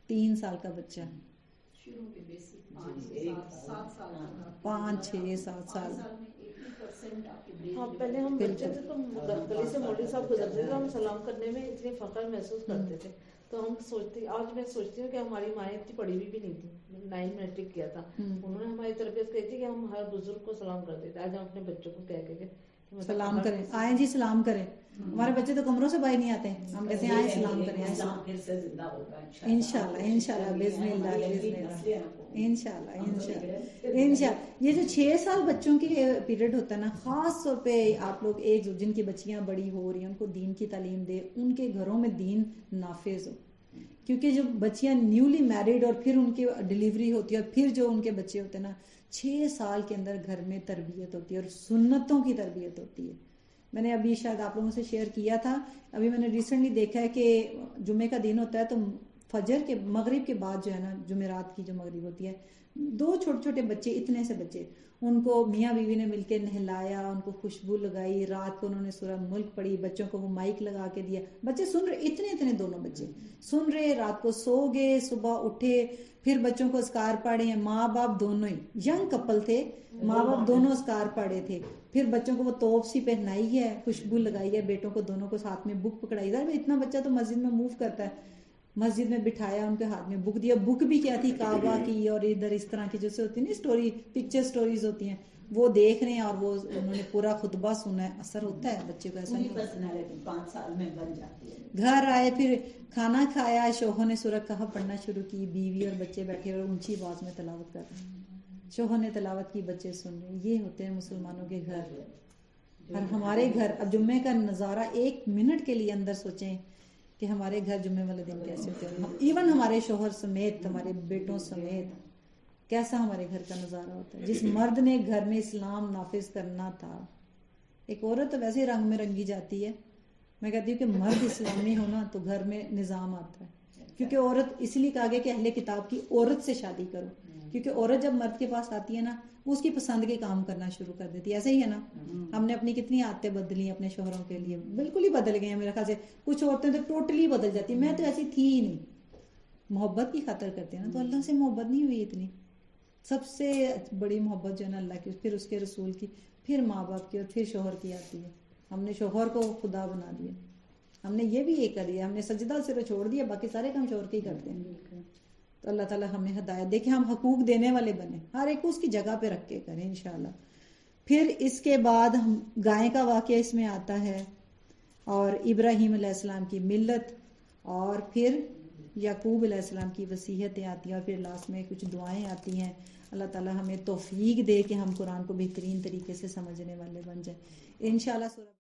3 سال کا بچہ, 5 6 7 سال. ہاں پہلے ہم بچے تھے تو گلی سے مولوی صاحب گزرتے تھے, ہم سلام کرنے میں اتنے فخر محسوس کرتے تھے. تو ہم سوچتے, آج میں سوچتی ہوں کہ ہماری مائیں اتنی پڑھی ہوئی بھی نہیں تھی, 9 میٹرک کیا تھا. انہوں نے ہماری تربیت کی تھی کہ ہم ہر بزرگ کو سلام کرتے تھے. آج ہم اپنے بچوں کو کہہ کے سلام کریں, آئیں جی سلام کریں. ہمارے بچے تو کمروں سے باہر نہیں آتے, ہم کہتے ہیں آئیں سلام کریں. انشاءاللہ انشاءاللہ بسم اللہ انشاءاللہ. یہ جو 6 سال بچوں کے پیریڈ ہوتا ہے نا, خاص طور پہ آپ لوگ ایک جن کی بچیاں بڑی ہو رہی ہیں ان کو دین کی تعلیم دے, ان کے گھروں میں دین نافذ ہو. کیونکہ جو بچیاں نیولی میریڈ اور پھر ان کی ڈیلیوری ہوتی ہے اور پھر جو ان کے بچے ہوتے ہیں نا, 6 سال کے اندر گھر میں تربیت ہوتی ہے اور سنتوں کی تربیت ہوتی ہے. میں نے ابھی شاید آپ لوگوں سے شیئر کیا تھا, ابھی میں نے ریسنٹلی دیکھا ہے کہ جمعے کا دن ہوتا ہے تو فجر کے مغرب کے بعد جو ہے نا, جمعرات کی جو مغرب ہوتی ہے, 2 چھوٹے چھوٹے بچے, اتنے سے بچے, ان کو میاں بیوی نے مل کے نہلایا, ان کو خوشبو لگائی, رات کو انہوں نے سورہ ملک پڑھی, بچوں کو وہ مائک لگا کے دیا. بچے سن رہے, اتنے دونوں بچے سن رہے, رات کو سو گئے, صبح اٹھے, پھر بچوں کو اذکار پڑھے ہیں. ماں باپ دونوں ہی ینگ کپل تھے, ماں باپ دونوں اذکار پڑھے تھے. پھر بچوں کو وہ توپ سی پہنائی ہے, خوشبو لگائی ہے, بیٹوں کو دونوں کو ساتھ میں بک پکڑائی. اتنا بچہ تو مسجد میں موو کرتا ہے, مسجد میں بٹھایا, ان کے ہاتھ میں بک دیا. بک بھی کیا تھی, کعبہ کی اور ادھر اس طرح کی جیسے ہوتی ہے نا اسٹوری, پکچر سٹوریز ہوتی ہیں, وہ دیکھ رہے ہیں اور وہ انہوں نے پورا خطبہ سنا ہے. اثر ہوتا ہے بچے کو, ایسا نہیں پرسنالٹی 5 سال میں بن جاتی ہے. گھر آئے, پھر کھانا کھایا, شوہر نے سورہ کہف پڑھنا شروع کی, بیوی اور بچے بیٹھے اور اونچی آواز میں تلاوت کر رہے ہیں. شوہر نے تلاوت کی, بچے سن رہے ہیں. یہ ہوتے ہیں مسلمانوں کے گھر. اور ہمارے گھر, اب جمعے کا نظارہ 1 منٹ کے لیے اندر سوچیں کہ ہمارے گھر جمعے والے دن کیسے ہوتے ہیں. ایون ہمارے شوہر سمیت, ہمارے بیٹوں سمیت, کیسا ہمارے گھر کا نظارہ ہوتا ہے. جس مرد نے گھر میں اسلام نافذ کرنا تھا, ایک عورت تو ویسے رنگ میں رنگی جاتی ہے. میں کہتی ہوں کہ مرد اسلامی ہونا تو گھر میں نظام آتا ہے. کیونکہ عورت اس لیے کہا گیا کہ اہل کتاب کی عورت سے شادی کرو, کیونکہ عورت جب مرد کے پاس آتی ہے نا, وہ اس کی پسند کے کام کرنا شروع کر دیتی ہے. ایسے ہی ہے نا, ہم نے اپنی کتنی عادتیں بدلی اپنے شوہروں کے لیے, بالکل ہی بدل گئے ہیں میرے خیال سے. کچھ عورتیں تو ٹوٹلی بدل جاتی ہیں. میں تو ایسی تھی ہی نہیں, محبت کی خاطر کرتے ہیں نا, تو اللہ سے محبت نہیں ہوئی اتنی. سب سے بڑی محبت جو ہے نا اللہ کی, پھر اس کے رسول کی, پھر ماں باپ کی, اور پھر شوہر کی آتی ہے. ہم نے شوہر کو خدا بنا دیا, ہم نے یہ بھی یہ کر لیا, ہم نے سجدہ صرف چھوڑ دیا, باقی سارے کام شوہر کے ہی کرتے ہیں. تو اللہ تعالیٰ ہمیں ہدایت دے کہ ہم حقوق دینے والے بنے, ہر ایک کو اس کی جگہ پہ رکھ کے کریں انشاءاللہ. پھر اس کے بعد ہم گائے کا واقعہ اس میں آتا ہے, اور ابراہیم علیہ السلام کی ملت, اور پھر یعقوب علیہ السلام کی وصیتیں آتی ہیں, اور پھر لاسٹ میں کچھ دعائیں آتی ہیں. اللہ تعالیٰ ہمیں توفیق دے کہ ہم قرآن کو بہترین طریقے سے سمجھنے والے بن جائیں انشاءاللہ.